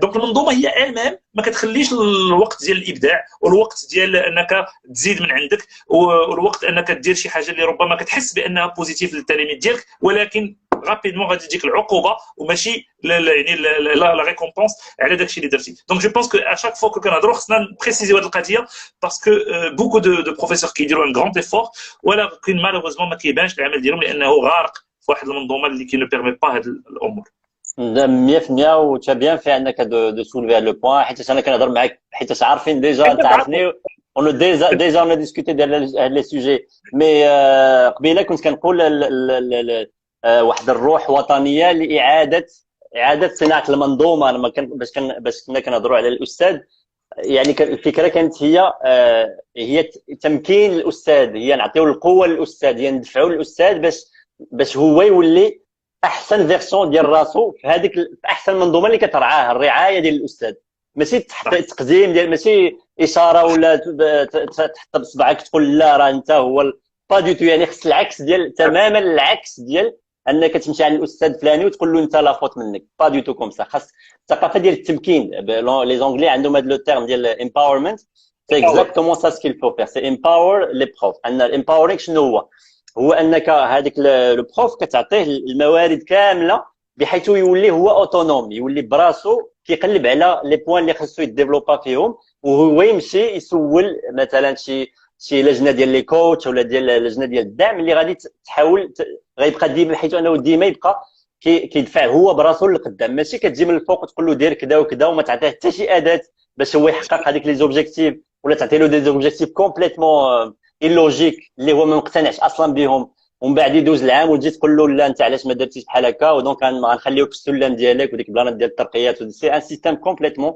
دونك المنظومه هي امام ما كتخليش الوقت ديال الابداع والوقت ديال انك تزيد من عندك والوقت انك دير شي حاجه اللي ربما كتحس بانها بوزيتيف للتلاميذ ديالك، ولكن رابيدمون غادي تجيك العقوبه وماشي يعني لا ريكومبونس على داكشي اللي درتي. دونك جو بونس كو اشاك فوا كو كنهضروا خصنا بريسيزيو هذه القضيه باسكو بوكو دو بروفيسور كيديروا ان غران ايفور، ولكن مالوغوزمون ما كيبانش العمل ديالهم لانه غارق في واحد المنظومه اللي كي نو بيرمي با هاد الامور. 100% وتا بيان في انك دو سولفي هذا لو بوين، حيت انا كنهضر معاك حيت عارفين ديجا انت عارفني اون ديجا اون ديسكوتي ديال هاد لي سوجي. مي قبيله كنت كنقول واحد الروح وطنيه لاعاده صناعه المنظومه. لما باش كنا كنهضروا على الاستاذ، يعني الفكره كانت هي تمكين الاستاذ، هي نعطيو القوه للاستاذ، هي ندفعوا للاستاذ باش هو يولي احسن فيرسون ديال راسو في هذيك احسن منظومه اللي كترعاه، الرعايه ديال الاستاذ، ماشي التقديم ديال، ماشي اشاره ولا تحط بصبعك تقول لا راه انت هو با دو تو. يعني خص العكس ديال تماما العكس ديال انك تمشي على الاستاذ فلاني وتقول له انت لا فوت منك، با دو تو كوم سا. خاص الثقافه ديال التمكين. لي زونغلي عندهم هذا لو تيرم ديال امباورمنت، سي اكزاكتومون سا سكيل فو فير، سي امباور لي بروف. ان الامباورينغ شنو هو انك هذاك لو بروف كتعطيه الموارد كامله بحيث يولي هو اوتونوم، يولي براسو كيقلب على لي بوين اللي خصو يديفلوبا فيهم، وهو يمشي يسول مثلا شي لجنه ديال لي كوتش ولا ديال لجنه ديال الدعم اللي غادي تحاول غيبقى ديما، حيت انه ديما يبقى كيدفع هو براسو للقدام، ماشي كتجي من الفوق تقول له دير كذا وكذا وما تعطيه حتى شي اداه باش هو يحقق هذيك لي زوبجيكتيف، ولا تعطي له دي زوبجيكتيف كومبليتمون ايلوجيك اللي هو ما مقتنعش اصلا بهم. ومن بعد يدوز العام وتجي تقول له لا انت علاش ما درتيش بحال هكا، ودونك غنخليوك في السلم ديالك وديك البلانات ديال الترقيات. سي ان سيستيم كومبليتمون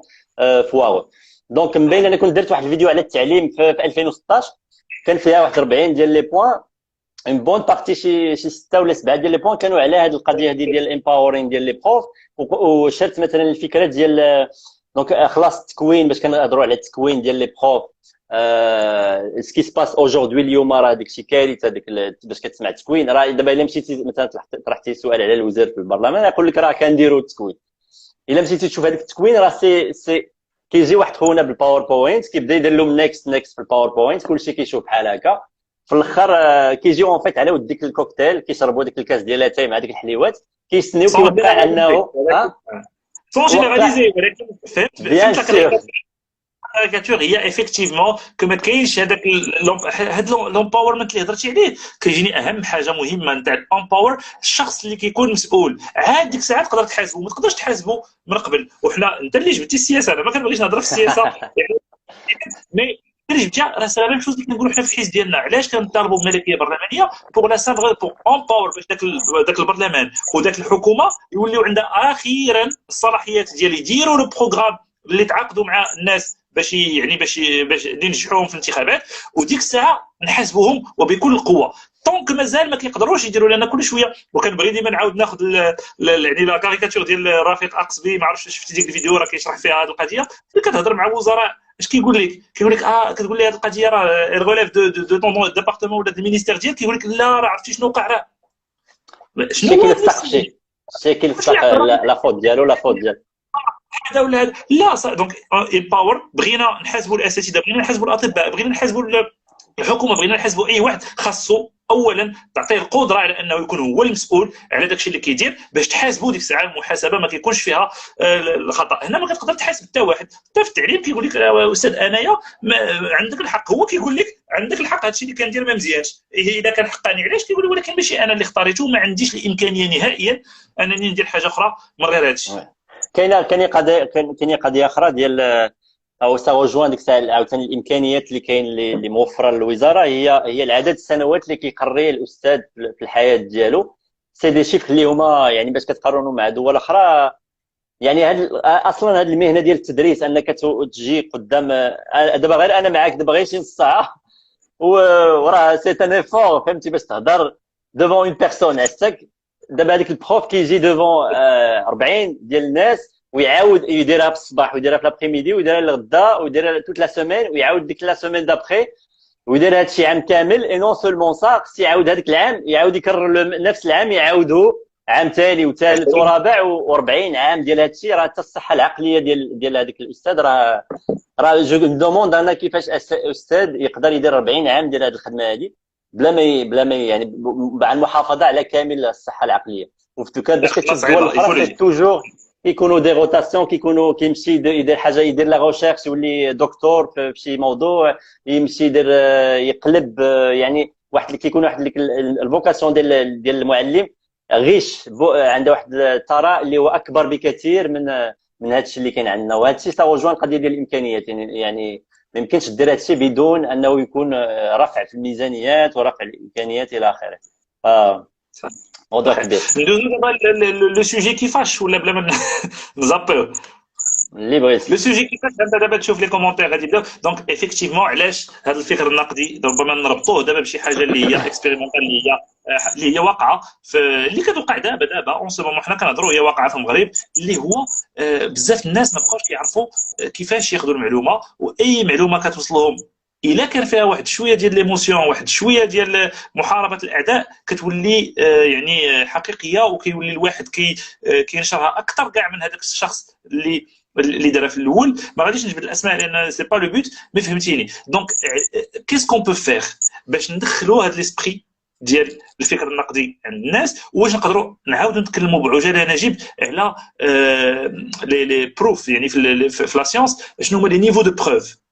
فواغ. دونك مبين انا كنت درت واحد الفيديو على التعليم في 2016 كان فيها واحد 40 ديال لي بوين، اون بون بارتي شي 6 ولا 7 ديال لي بوين كانوا على هذه القضيه هذه ديال الامباورينغ ديال لي بروف. وشرت مثلا الفكره ديال دونك خلاص التكوين، باش كنهضروا على التكوين ديال لي بروف. سكي سباس اوجوردي اليوم راه داك الشيء كارثه. باش كتسمع التكوين راه دابا الا مشيتي مثلا طرحتي سؤال على الوزير في البرلمان يقول لك راه كنديروا التكوين. الا مشيتي تشوف هذاك التكوين راه سي كيجي واحد خونا بالباوربوينت كيبدا يدير لهم نيكست في الباوربوينت، كلشي كيشوف بحال هكا. في الاخر كيجيو اون فيت على ود ديك الكوكتيل، كيشربوا ديك الكاس ديال لاتاي مع ديك الحليوات، كيستنيو كيوقع انه سون جينيراليزي. ولكن فهمت بيان الكاريكاتور هي افيكتيفمون كو ما كاينش هذاك هاد لومباورمنت اللي هضرتي عليه. كيجيني اهم حاجه مهمه نتاع الامباور الشخص اللي كيكون مسؤول. عاد ديك الساعه تقدر تحاسبه، ما تقدرش تحاسبه من قبل. وحنا انت اللي جبتي السياسه، انا ما كنبغيش نهضر في السياسه يعني مي اللي جبتي راه سا لا ميم شوز اللي كنقولوا حنا في الحزب ديالنا. علاش كنطالبوا بملكيه برلمانيه؟ بوغ لا سامبل بوغ امباور باش داك البرلمان وداك الحكومه يوليو عندها اخيرا الصلاحيات ديال يديروا لو بروغرام اللي تعاقدوا مع الناس باش يعني باش ينجحوهم في الانتخابات. وديك الساعه نحاسبوهم وبكل قوه. طونك مازال ما كيقدروش يديروا لنا كل شويه. وكنبغي ديما نعاود ناخذ يعني لا كاريكاتور ديال رفيق اقصبي، ما عرفتش شفتي ديك الفيديو راه كيشرح فيها هذه القضيه. اللي كتهضر مع وزراء اش كيقول لك؟ كيقول لك كتقول لي هذه القضيه راه ريليف دو طون ديبارتمون ولا المينيستير ديالك، كيقول لك لا راه عرفتي شنو وقع راه الشيء كيلصق الشيء كيلصق لا فوت ديالو لا فوت ديال هذا ولا هذا. لا دونك الباور بغينا نحاسبوا الاساتذه، بغينا نحاسبوا الاطباء، بغينا نحاسبوا الحكومه، بغينا نحاسبوا اي واحد. خاصو اولا تعطيه القدره على انه يكون هو المسؤول على داك الشيء اللي كيدير باش تحاسبوا. ديك الساعه المحاسبه ما كيكونش فيها الخطا. هنا ما كتقدر تحاسب حتى واحد. حتى في التعليم كيقول لك استاذ انايا عندك الحق، هو كيقول لك عندك الحق، هادشي اللي كندير ما مزيانش. اذا كان حقاني علاش كيقول ولكن ماشي انا اللي اختاريته، ما عنديش الامكانيه نهائيا انني ندير حاجه اخرى من غير هادشي. كاينه قضيه اخرى ديال او ساوجوان ديك الساعه عاوتاني الامكانيات اللي كاين اللي موفره للوزاره هي العدد السنوات اللي كيقري الاستاذ في الحياه ديالو. سي دي شيفر اللي هما يعني باش كتقارنوا مع دول اخرى. يعني اصلا هذه المهنه ديال التدريس انك تجي قدام دابا غير انا معاك دابا غير شي نص ساعه وراه سي ان ايفور فهمتي باش تهضر دوفون اون بيرسون عشتك. دابا هذيك البروف كيجي دوفون 40 ديال الناس ويعاود يديرها في الصباح ويديرها في لابريميدي ويديرها الغدا ويديرها توت لا سيمين ويعاود ديك لا سيمين دابخي ويدير هذا الشيء عام كامل. اي نون سولمون سا خص يعاود هذاك العام يعاود يكرر نفس العام يعاودو عام ثاني وثالث ورابع و40 عام ديال هذا الشيء. راه حتى الصحه العقليه ديال هذاك الاستاذ راه جو دوموند انا كيفاش استاذ يقدر يدير 40 عام ديال هذه الخدمه هذه بلا ما يعني مع المحافظه على كامل الصحه العقليه. وفي توكا باش كتشوف الدول الاخرى توجور كيكونوا دي روتاسيون، كيمشي يدير حاجه يدير لا ريشيرش يولي دكتور في شي موضوع، يمشي يدير يقلب يعني واحد اللي كيكون واحد الفوكاسيون ديال المعلم غيش عنده واحد الثراء اللي هو اكبر بكثير من هذا الشيء اللي كاين عندنا. وهذا الشيء ساوجوان القضيه ديال الامكانيات. يعني ما يمكنش دير هذا الشيء بدون انه يكون رفع في الميزانيات ورفع الامكانيات الى اخره. موضوع كبير. ندوزو دابا لو سوجي كيفاش ولا بلا ما نزابيو اللي بغيتي. لو سوجي كيفاش انت دابا تشوف لي كومونتير غادي يبداو. دونك افيكتيفمون علاش هذا الفكر النقدي ربما نربطوه دابا بشي حاجه اللي هي اكسبيريمونتال اللي هي واقعه اللي كتوقع دابا اون سو مومون. حنا كنهضروا هي واقعه في المغرب اللي هو بزاف الناس ما بقاوش كيعرفوا كيفاش ياخذوا المعلومه. واي معلومه كتوصلهم الا كان فيها واحد شويه ديال ليموسيون واحد شويه ديال محاربه الاعداء كتولي يعني حقيقيه. وكيولي الواحد كينشرها اكثر كاع من هذاك الشخص اللي دارها في الاول. ما غاديش نجبد الاسماء لان سي با لو بوت مي فهمتيني. دونك كيس كون بو فيغ باش ندخلوا هذا ليسبري ديال الفكر النقدي عند الناس. واش نقدروا نعاودوا نتكلموا بعجاله نجيب على لي بروف يعني في لا سيونس شنو هما لي نيفو دو بروف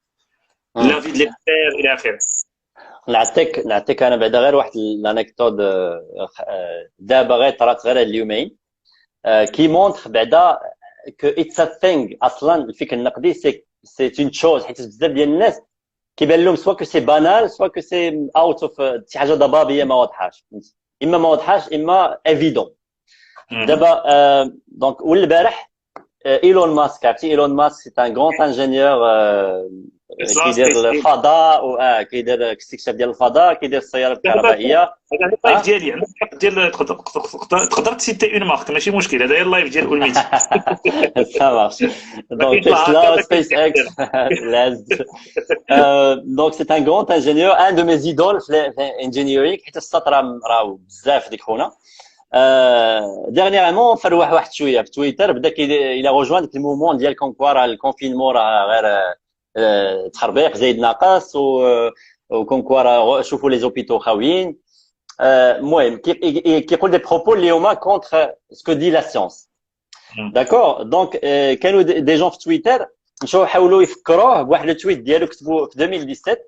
لافي دو ليكسبير الى اخره. نعطيك انا بعدا غير واحد الانكدوت دابا غير طرات غير اليومين كي مونتر بعدا كو اتس ا ثينغ. اصلا الفكر النقدي سي اون تشوز حيت بزاف ديال الناس كيبان لهم سوا كو سي بانال سوا كو سي اوت اوف شي حاجه ضبابيه ما واضحاش. اما ما واضحاش اما ايفيدون. مهم. دابا دونك والبارح ايلون ماسك، عرفتي ايلون ماسك سي ان غران انجينيور تسلا كيدير سبيس. الفضاء كيدير استكشاف ديال الفضاء، كيدير السيارات الكهربائيه. هذا اللايف اه ديالي عندك الحق ديال تقدر تسيتي اون مارك ماشي مشكل، هذا هي اللايف ديال اولميتي. ça marche. ما Donc كيطلع Tesla, هكا SpaceX, donc c'est un grand ingénieur, un de mes idoles في الانجينيرينغ، حيت السط راه بزاف ديك خونا. ديرنييرمون فروح واحد شويه في تويتر، بدا الى روجوان ديك المومون ديال كونكوا راه الكونفينمون راه غير تخربيق زايد ناقص، وكونكوا راه شوفوا لي زوبيتو خاويين. المهم كيقول دي بروبو اللي هما كونتر سكو دي لا سيونس. داكور دونك كانوا دي جون في تويتر مشاو حاولوا يفكروه بواحد التويت ديالو كتبوا في 2017.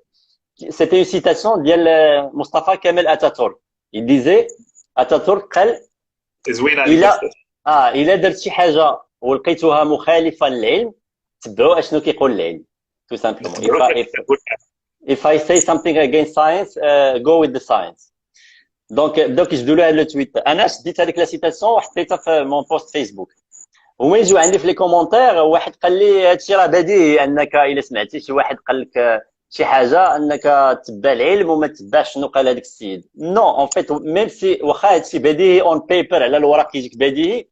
سيتي اون سيتاسيون ديال مصطفى كامل اتاتورك. يديزي اتاتورك قال زوينه الى الى درت شي حاجه ولقيتوها مخالفه للعلم تبعوا اشنو كيقول العلم. تو سامبلومون if I say something against science go with the science. دونك بداو كيجبدوا له هذا التويت. انا شديت هذيك لا سيتاسيون وحطيتها في مون بوست فيسبوك، هما يجوا عندي في لي كومونتير واحد قال لي هادشي راه بديهي انك الا سمعتي شي واحد قال لك شي حاجه انك تتبع العلم وما تتبعش شنو قال هذاك السيد. نو اون فيت ميم سي واخا هادشي بديهي اون بيبر على الورق يجيك بديهي،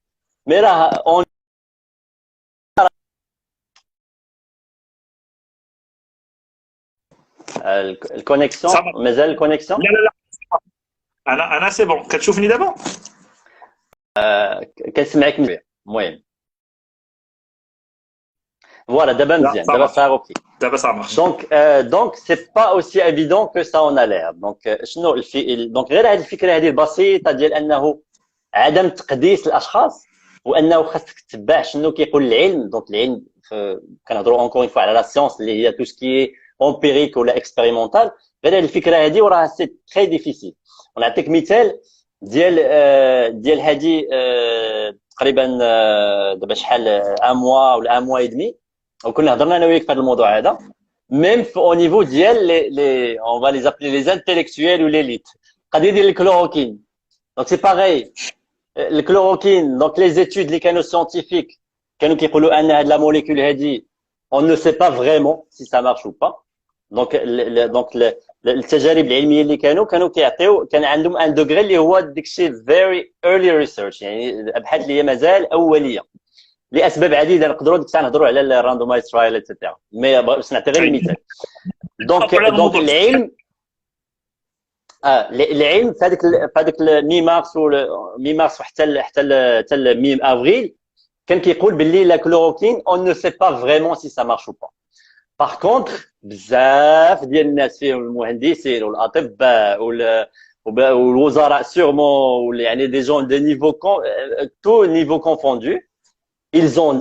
مي راه اون الكونيكسيون مازال الكونيكسيون. لا لا لا، انا سي بون. كتشوفني دابا؟ كنسمعك مزيان. المهم فوالا دابا مزيان، دابا صار اوكي. دابا صا مارش. دونك سي با اوسي ايفيدون كو سا اون ا دونك شنو دونك غير هذه الفكره هذه البسيطه ديال انه عدم تقديس الاشخاص، وانه خاصك تتبع شنو كيقول العلم. دونك العلم كنهضروا اونكور فوا على لا سيونس اللي هي تو سكي امبيريك ولا اكسبيريمونتال. غير هذه الفكره هذه وراه سي تري ديفيسيل. ونعطيك مثال ديال هذه تقريبا دابا شحال ان موا ولا ان موا اي دمي، وكنا هضرنا انا وياك في هذا الموضوع هذا. ميم او نيفو ديال لي اون فا لي زابلي لي انتيليكتويل ولا ليت، القضيه ديال الكلوروكين. دونك سي باغي الكلوروكين. دونك لي زيتود اللي كانوا سيانتيفيك كانوا كيقولوا ان هاد لا موليكول هادي اون نو سي با فريمون سي سا مارش او با. دونك التجارب العلميه اللي كانوا كيعطيو كان عندهم ان دوغري اللي هو داكشي فيري ايرلي ريسيرش، يعني الابحاث اللي هي مازال اوليه لاسباب عديده. نقدروا ديك الساعه نهضروا على الراندومايز ترايل اتسيتيرا، مي باش نعطي غير المثال. دونك العلم العلم في هذاك مي مارس حتى مي افريل كان كيقول باللي لا كلوروكين اون نو سي با فريمون سي سا مارش او با. باغ كونتر بزاف ديال الناس فيهم المهندسين والاطباء والوزراء سيغمون، يعني دي جون دي نيفو تو نيفو كونفوندو، ils ont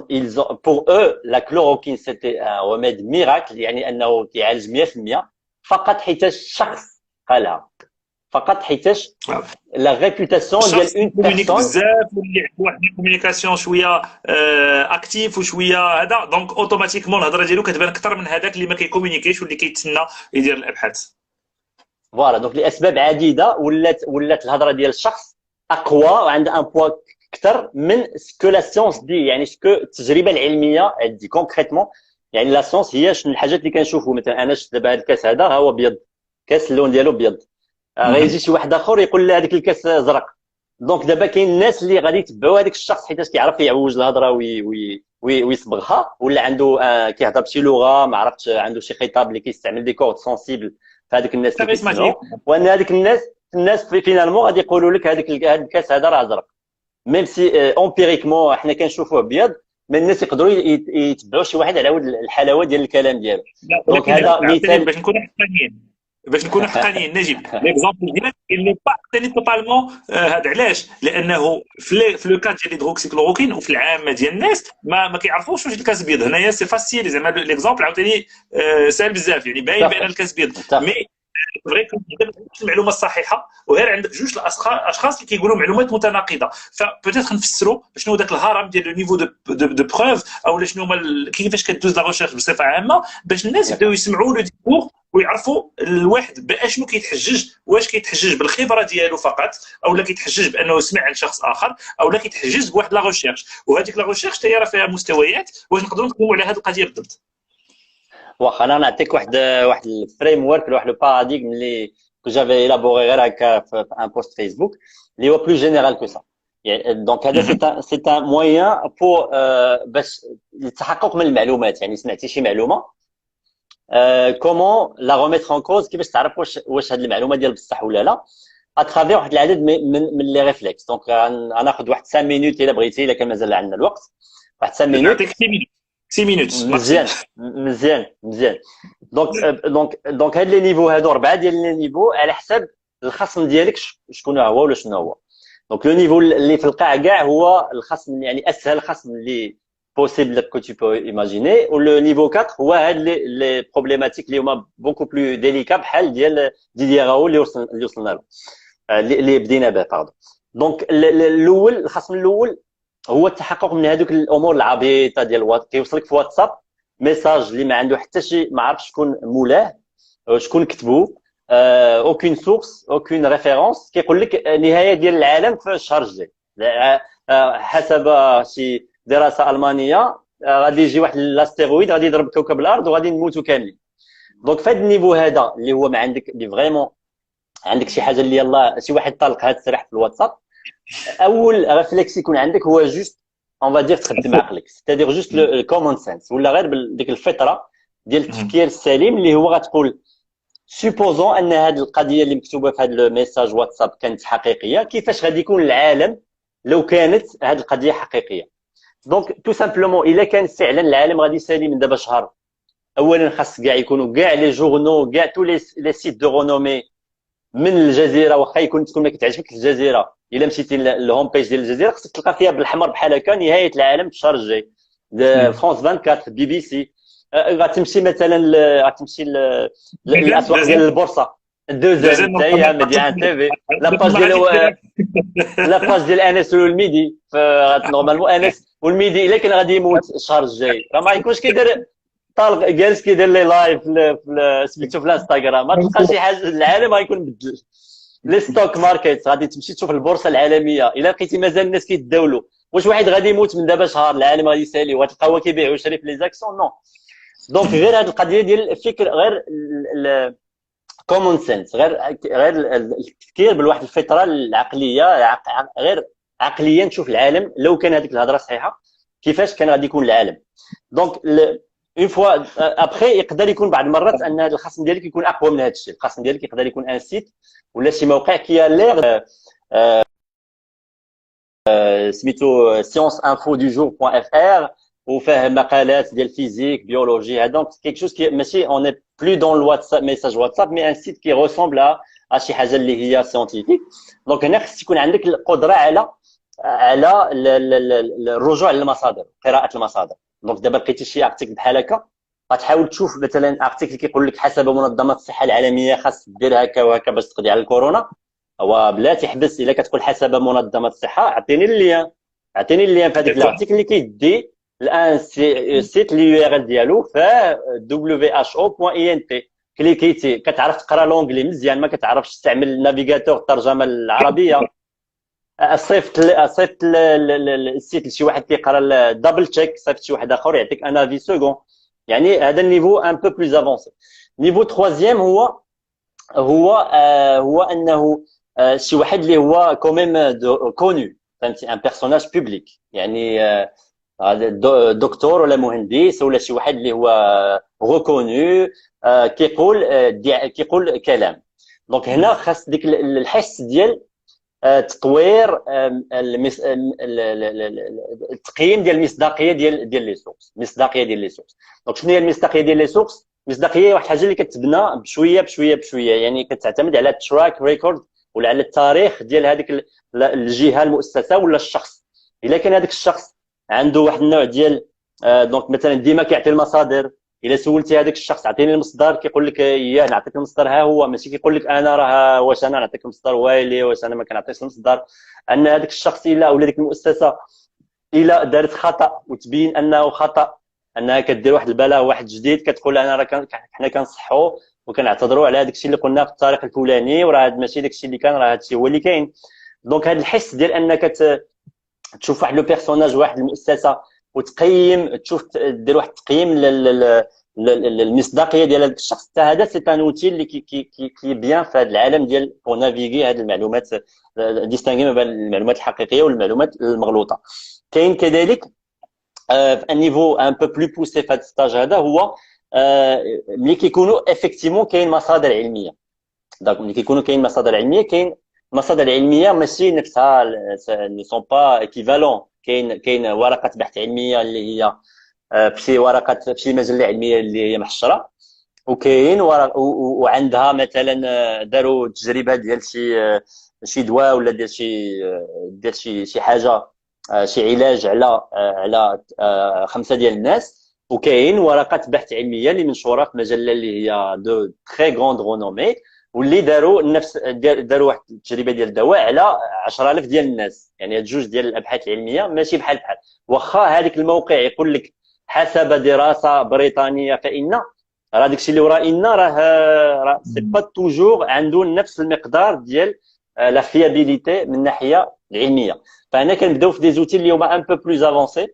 pour eux la chloroquine c'était un remède miracle، يعني انه كيعالج 100% فقط حيتاش شخص قالها، فقط حيتاش لا ريبوتاسيون ديال اون بيرسون بزاف واللي عنده واحد الكومونيكاسيون شويه اكتيف وشويه هذا، دونك اوتوماتيكمون الهضره ديالو كتبان اكثر من هذاك اللي ما كيكومونيكيش واللي كيتسنى يدير الابحاث. فوالا دونك لاسباب عديده ولات الهضره ديال الشخص اقوى وعندها ان بوا اكثر من سكو لا سيونس دي، يعني سكو التجربه العلميه دي كونكريتمون. يعني لا سيونس هي شنو الحاجات اللي كنشوفوا. مثلا انا شفت دابا هذا الكاس هذا هو ابيض، كاس اللون ديالو ابيض، غيجي شي واحد اخر يقول له هذاك الكاس زرق. دونك دابا كاين الناس اللي غادي يتبعوا هذاك الشخص حيت كيعرف يعوج الهضره ويصبغها، ولا عنده كيهضر بشي لغه ما عرفتش، عنده شي خطاب اللي كيستعمل دي كورد سونسيبل في هذوك الناس اللي كيسمعوا، وان هذيك الناس فينالمون غادي يقولوا لك هذاك الكاس هذا راه زرق. ميم سي امبيريكمون حنا كنشوفوه ابيض، ما الناس يقدروا يتبعوا شي واحد على ود الحلاوه ديال الكلام ديالو. دونك هذا مثال باش نكونوا حقانيين نجيب ليكزامبل ديالك اللي با ثاني توتالمون. هذا علاش؟ لانه في لو كاد ديال الهيدروكسيكلوروكين وفي العامه ديال الناس ما كيعرفوش واش الكاس بيض. هنايا سي فاسيل زعما ليكزامبل عاوتاني سهل بزاف، يعني باين بان الكاس بيض، مي فري المعلومه الصحيحه وغير عندك جوج الاشخاص اللي كيقولوا معلومات متناقضه، فبوتيتر نفسروا شنو داك الهرم ديال لو نيفو دو بروف او شنو هما كيفاش كدوز لا ريشيرش بصفه عامه باش الناس يبداو يسمعوا لو ديسكور ويعرفوا الواحد باشنو كيتحجج، واش كيتحجج بالخبره ديالو فقط، او لا كيتحجج بانه سمع عن شخص اخر، او لا كيتحجج بواحد لا ريشيرش. وهذيك لا ريشيرش حتى هي راه فيها مستويات واش نقدروا نتكلموا على هذه القضيه بالضبط. واخا انا نعطيك واحد الفريم ورك، واحد لو باراديغم اللي كو جافي ايلابوري غير هكا في ان بوست فيسبوك اللي هو بلو جينيرال كو سا. يعني دونك هذا سي ان موين بور باش للتحقق من المعلومات. يعني سمعتي شي معلومه كومون لا ريميتر ان كوز، كيفاش تعرف واش هذه المعلومه ديال بصح ولا لا، اترافير واحد العدد من لي ريفلكس. دونك غناخذ واحد 5 مينوت الا بغيتي، الا كان مازال عندنا الوقت، واحد 5 مينوت. نعطيك 6 مينوت، 6 مينوت ماكسيم. مزيان. دونك هاد لي نيفو هادو 4 ديال لي نيفو على حساب الخصم ديالك شكون هو ولا شنو هو. دونك لو نيفو اللي في القاع كاع هو الخصم، يعني اسهل خصم اللي بوسيبل كو tu peux imaginer. و لو نيفو 4 هو هاد لي بروبليماتيك اللي هما بوكو بلو ديليكا بحال ديال ديدي راو اللي وصلنا له، اللي بدينا به باردون. دونك الاول، الخصم الاول هو التحقق من هذوك الامور العبيطه ديال الواتس. كيوصلك في واتساب ميساج اللي ما عنده حتى شي، ما عرف شكون مولاه، شكون كتبو، اوكين سورس، اوكين ريفيرونس، كيقول لك نهايه ديال العالم في الشهر الجاي حسب شي دراسه المانيه. غادي يجي واحد الاستيرويد غادي يضرب كوكب الارض وغادي نموتوا كاملين. دونك في هذا النيفو هذا اللي هو ما عندك، اللي فريمون عندك شي حاجه اللي يلاه شي واحد طلق هذا السرح في الواتساب، اول ريفلكس يكون عندك هو جوست اون فادير تخدم عقلك، ستادير جوست الكومون سنس، ولا غير ديك الفطره ديال التفكير السليم اللي هو غتقول سوبوزون ان هذه القضيه اللي مكتوبه في هذا الميساج واتساب كانت حقيقيه، كيفاش غادي يكون العالم لو كانت هذه القضيه حقيقيه. دونك تو سامبلومون الا كان فعلا العالم غادي يسالي من دابا شهر، اولا خاص كاع يكونوا كاع لي جورنو، كاع تو لي سيت دو رونومي من الجزيره، واخا تكون ما كتعجبك الجزيره، الا مشيتي للهوم بيج ديال الجزيره خصك تلقى فيها بالحمر بحال هكا نهايه العالم في الشهر الجاي. فرانس 24، بي بي سي. غتمشي مثلا غتمشي للاسواق ديال البورصه، دوزان حتى هي مديان تي في، لاباج ديال انس والميدي. نورمالمون انس والميدي الا كان غادي يموت الشهر الجاي راه ما يكونش كيدير طالق جالس كيدير لي لايف سميتو في الانستغرام، ما تلقى شي حاجه. العالم غيكون بدل. لي ستوك ماركت غادي تمشي تشوف البورصه العالميه، الا لقيتي مازال الناس كيتداولوا واش واحد غادي يموت من دابا شهر العالم غادي يسالي وتلقى هو كيبيع ويشري في لي زاكسيون. نو. دونك غير هذه القضيه ديال الفكر، غير كومون سنس، غير التفكير بالواحد الفطره العقليه، غير عقليا تشوف العالم لو كان هذيك الهضره صحيحه كيفاش كان غادي يكون العالم. دونك اون فوا ابخي يقدر يكون بعض المرات ان هذا الخصم ديالك يكون اقوى من هذا الشيء. الخصم ديالك يقدر يكون ان سيت ولا شي موقع كي لير سميتو سيونس انفو دو جور بوان اف ار، وفيه مقالات ديال فيزيك بيولوجي. هذا دونك كيك شوز كي ماشي اون اي بلو دون الواتساب ميساج واتساب، مي ان سيت كي ريسومبل ا شي حاجه اللي هي سيونتيفيك. دونك هنا خص يكون عندك القدره على الرجوع للمصادر، قراءه المصادر. دونك دابا لقيتي شي ارتيكل بحال هكا غتحاول تشوف مثلا ارتيكل كيقول لك حسب منظمه الصحه العالميه خاص دير هكا وهكا باش تقضي على الكورونا، هو بلا تحبس. الا كتقول حسب منظمه الصحه اعطيني اللين، في هذيك الارتيكل اللي كيدي الان سيت لي يو ار ال ديالو ف who.int. كليكيتي كتعرف تقرا لونجلي مزيان، ما كتعرفش تستعمل النافيغاتور الترجمه العربيه، صيفط السيت لشي واحد كيقرا دبل تشيك، صيفط شي واحد اخر يعطيك ان افي سكون. يعني هذا النيفو ان بو بلوز افونسي. نيفو تروازيام هو انه شي واحد اللي هو كوميم كونو، فهمتي، ان بيرسوناج بوبليك، يعني دكتور ولا مهندس ولا شي واحد اللي هو ريكونو كيقول كلام. دونك هنا خاص ديك الحس ديال تطوير التقييم ديال المصداقيه ديال لي سورس. دونك شنو هي المصداقيه ديال لي سورس؟ المصداقيه هي واحد الحاجه اللي كتبنى بشويه، يعني كتعتمد على التراك ريكورد ولا على التاريخ ديال هذيك الجهه المؤسسه ولا الشخص. الا كان هذاك الشخص عنده واحد النوع ديال دونك مثلا ديما كيعطي المصادر، الا سولتي هذاك الشخص عطيني المصدر كيقول لك اياه نعطيك المصدر ها هو، ماشي كيقول لك انا راه واش انا نعطيك المصدر وايلي واش انا ما كنعطيش المصدر. ان هذاك الشخص الا ولا ديك المؤسسه الا دارت خطا وتبين انه خطا، انها كدير واحد البلاغ واحد جديد كتقول انا راه حنا كنصحوا وكنعتذروا على هذاك الشيء اللي قلناه في الطريق الفلاني، وراه هذا ماشي داك الشيء اللي كان، راه هذا الشيء هو اللي كاين. دونك هذا الحس ديال انك تشوف واحد لو بيرسوناج، واحد المؤسسه، وتقيم، تشوف دير واحد التقييم للمصداقيه ديال هذاك الشخص، حتى هذا سي ان اوتي اللي كي بيان في هذا العالم ديال بور نافيغي هذه المعلومات، ديستانغي ما بين المعلومات الحقيقيه والمعلومات المغلوطه. كاين كذلك في ان نيفو ان بو بلو بوسي في هذا الستاج هذا، هو ملي كيكونوا افيكتيفمون كاين مصادر علميه. دونك ملي كيكونوا كاين مصادر علميه، كاين مصادر علميه ماشي نفسها، ني سون با ايكيفالون. كاين ورقه بحث علميه اللي هي بشي ورقه، بشي مجله علميه اللي هي محشره، وكاين وعندها مثلا داروا تجربه ديال شي دواء، ولا ديال شي حاجه، شي علاج على 5 ديال الناس. وكاين ورقه بحث علميه اللي منشوره في مجله اللي هي دو تري غروند رونومي، واللي داروا واحد التجربه ديال الدواء على 10,000 ديال الناس. يعني هاد جوج ديال الابحاث العلميه ماشي بحال بحال. واخا هذاك الموقع يقول لك حسب دراسه بريطانيه، فان راه داكشي اللي وراه ان راه سي با توجور عنده نفس المقدار ديال لا فيابيليتي من الناحيه العلميه. فهنا كنبداو في دي زوتي اللي هما ان بو بلوز افونسي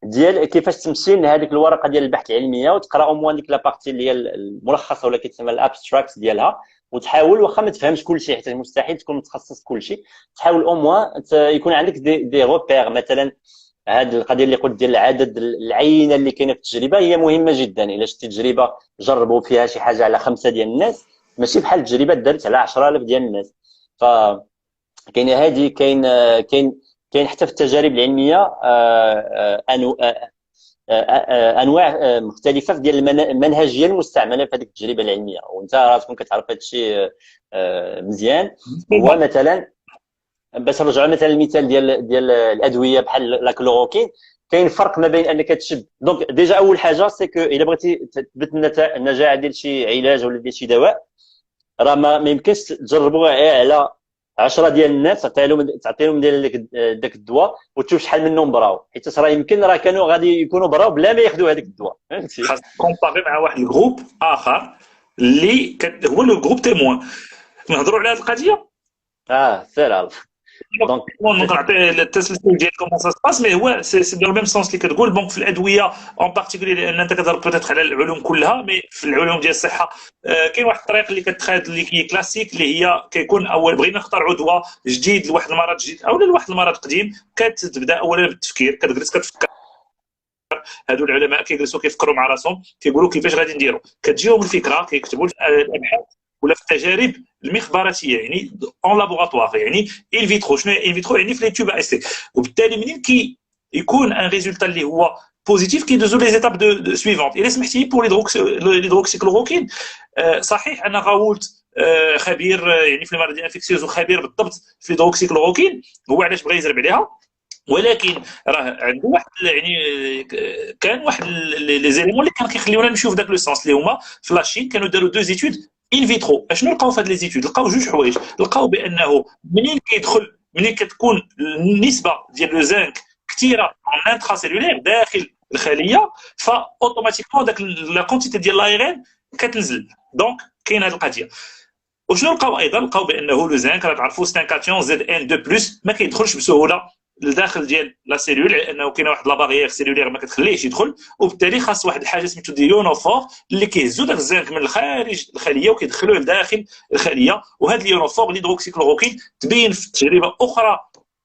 ديال كيفاش تمشي لهذيك الورقه ديال البحث العلميه، وتقرا او موان ديك لابارتي اللي هي الملخصه، ولا كيتسمى الابستراكت ديالها، وتحاول واخا ما تفهمش كل شيء، حيت مستحيل تكون متخصص في كل شيء، تحاول او موان يكون عندك دي روبير. مثلا هذه القضيه اللي قلت ديال العدد العينه اللي كاينه في التجربه هي مهمه جدا. الا شتي تجربه جربوا فيها شي حاجه على 5 ديال الناس، ماشي بحال التجربه دارت على 10,000 ديال الناس. ف كاينه هذه، كاين حتى في التجارب العلميه انواع مختلفه ديال المنهجيه المستعمله في هذيك التجربه العلميه، وانت راسكم كتعرف هذا الشيء مزيان. هو مثلا باش نرجعوا مثلا المثال ديال الادويه بحال لا كلوروكين، كاين فرق ما بين انك تشد. دونك ديجا اول حاجه سي كو الا بغيتي تثبت النجاعه ديال شي علاج ولا ديال شي دواء، راه ما يمكنش تجربوه على 10 ديال الناس، تعطي لهم داك الدواء وتشوف شحال منهم براو، حيت راه يمكن كانوا غادي يكونوا براو بلا ما ياخذوا هذاك الدواء، فهمتي. خاص كومباري مع واحد الجروب اخر اللي هو لو جروب تيموان. نهضروا على هذه القضيه. سير دونك دونك نعطي التسلسل ديال كومون سا سباس، مي هو سي دو ميم سونس اللي كتقول. دونك في الادويه اون بارتيكولي، لان انت كتهضر بوتيتر على العلوم كلها، مي في العلوم ديال الصحه كاين واحد الطريق اللي كتخاد اللي هي كلاسيك، اللي هي كيكون اول بغينا نخترعوا دواء جديد لواحد المرض جديد او لواحد المرض قديم، كتبدا اولا بالتفكير، كتجلس كتفكر. هادو العلماء كيجلسوا كيفكروا مع راسهم، كيقولوا كيفاش غادي نديروا، كتجيهم الفكره، كيكتبوا الابحاث ولا في التجارب المخبراتيه، يعني اون لابوغاتوار، يعني ان فيترو. شنو ان فيترو؟ يعني في لي توب اس. وبالتالي منين يكون ان ريزولتا اللي هو بوزيتيف، كيدوزو لي زيتاب دو سويفونت. الا سمحتي بور ليدروكسيكلوروكين، صحيح انا غاولت خبير يعني في المرض انفكسيوز، وخبير بالضبط في ليدروكسيكلوروكين هو علاش بغى يزرب عليها، ولكن راه عنده واحد يعني كان واحد لي زيليمون اللي كان كيخليونا نمشيو في داك لو سونس، اللي هما في لاشين كانوا داروا دو زيتود ان فيترو. اشنو لقاو في هاد لي زيتود؟ لقاو جوج حوايج. لقاو بانه منين كتكون النسبه ديال لو زانك كثيره ان انترا سيلولير داخل الخليه، فاوتوماتيكمون داك لا كونتيتي ديال لايرين كتنزل. دونك كاين هاد القضيه. وشنو لقاو ايضا؟ لقاو بانه لو زانك راه تعرفوا سي ان كاتيون زد ان 2 بلس، ما كيدخلش بسهوله لداخل ديال لا سيلول، لانه كاينه واحد لا باغيير سيلولير ما كتخليهش يدخل، وبالتالي خاص واحد الحاجه سميتو دي يونوفور اللي كيهزو داك الزنك من الخارج الخليه وكيدخلوه لداخل الخليه. وهذا اليونوفور ليدروكسيكلوروكين تبين في تجربه اخرى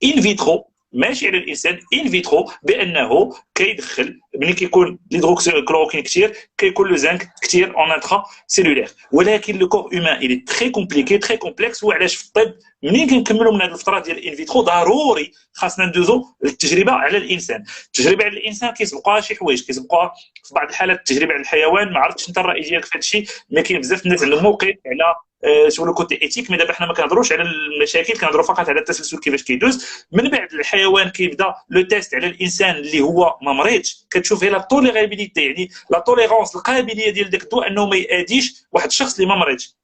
ان فيترو، ماشي على الانسان، ان فيترو، بانه كيدخل ملي كيكون ليدروكسيكلوروكين كثير كيكون لو زنك كثير اون انترا سيلولير. ولكن لو كور هيومان الي تري كومبليكي تري كومبلكس، وعلاش في الطب منين كنكملوا من هذه الفتره ديال الان فيترو ضروري خاصنا ندوزو التجربه على الانسان. التجربه على الانسان كيسبقوها شي حوايج، كيسبقوها في بعض الحالات التجربه على الحيوان. ما عرفتش انت الراي ديالك في هذا الشيء، ما كاين بزاف الناس عندهم موقف على سوا لو كوتي ايتيك، مي دابا حنا ما كنهضروش على المشاكل، كنهضروا فقط على التسلسل كيفاش كيدوز. من بعد الحيوان كيبدا لو تيست على الانسان اللي هو ما مريضش، كتشوف هي لا توليرابيليتي، يعني لا توليرونس، القابليه ديال داك الدواء انه ما ياديش واحد الشخص اللي ما مريضش.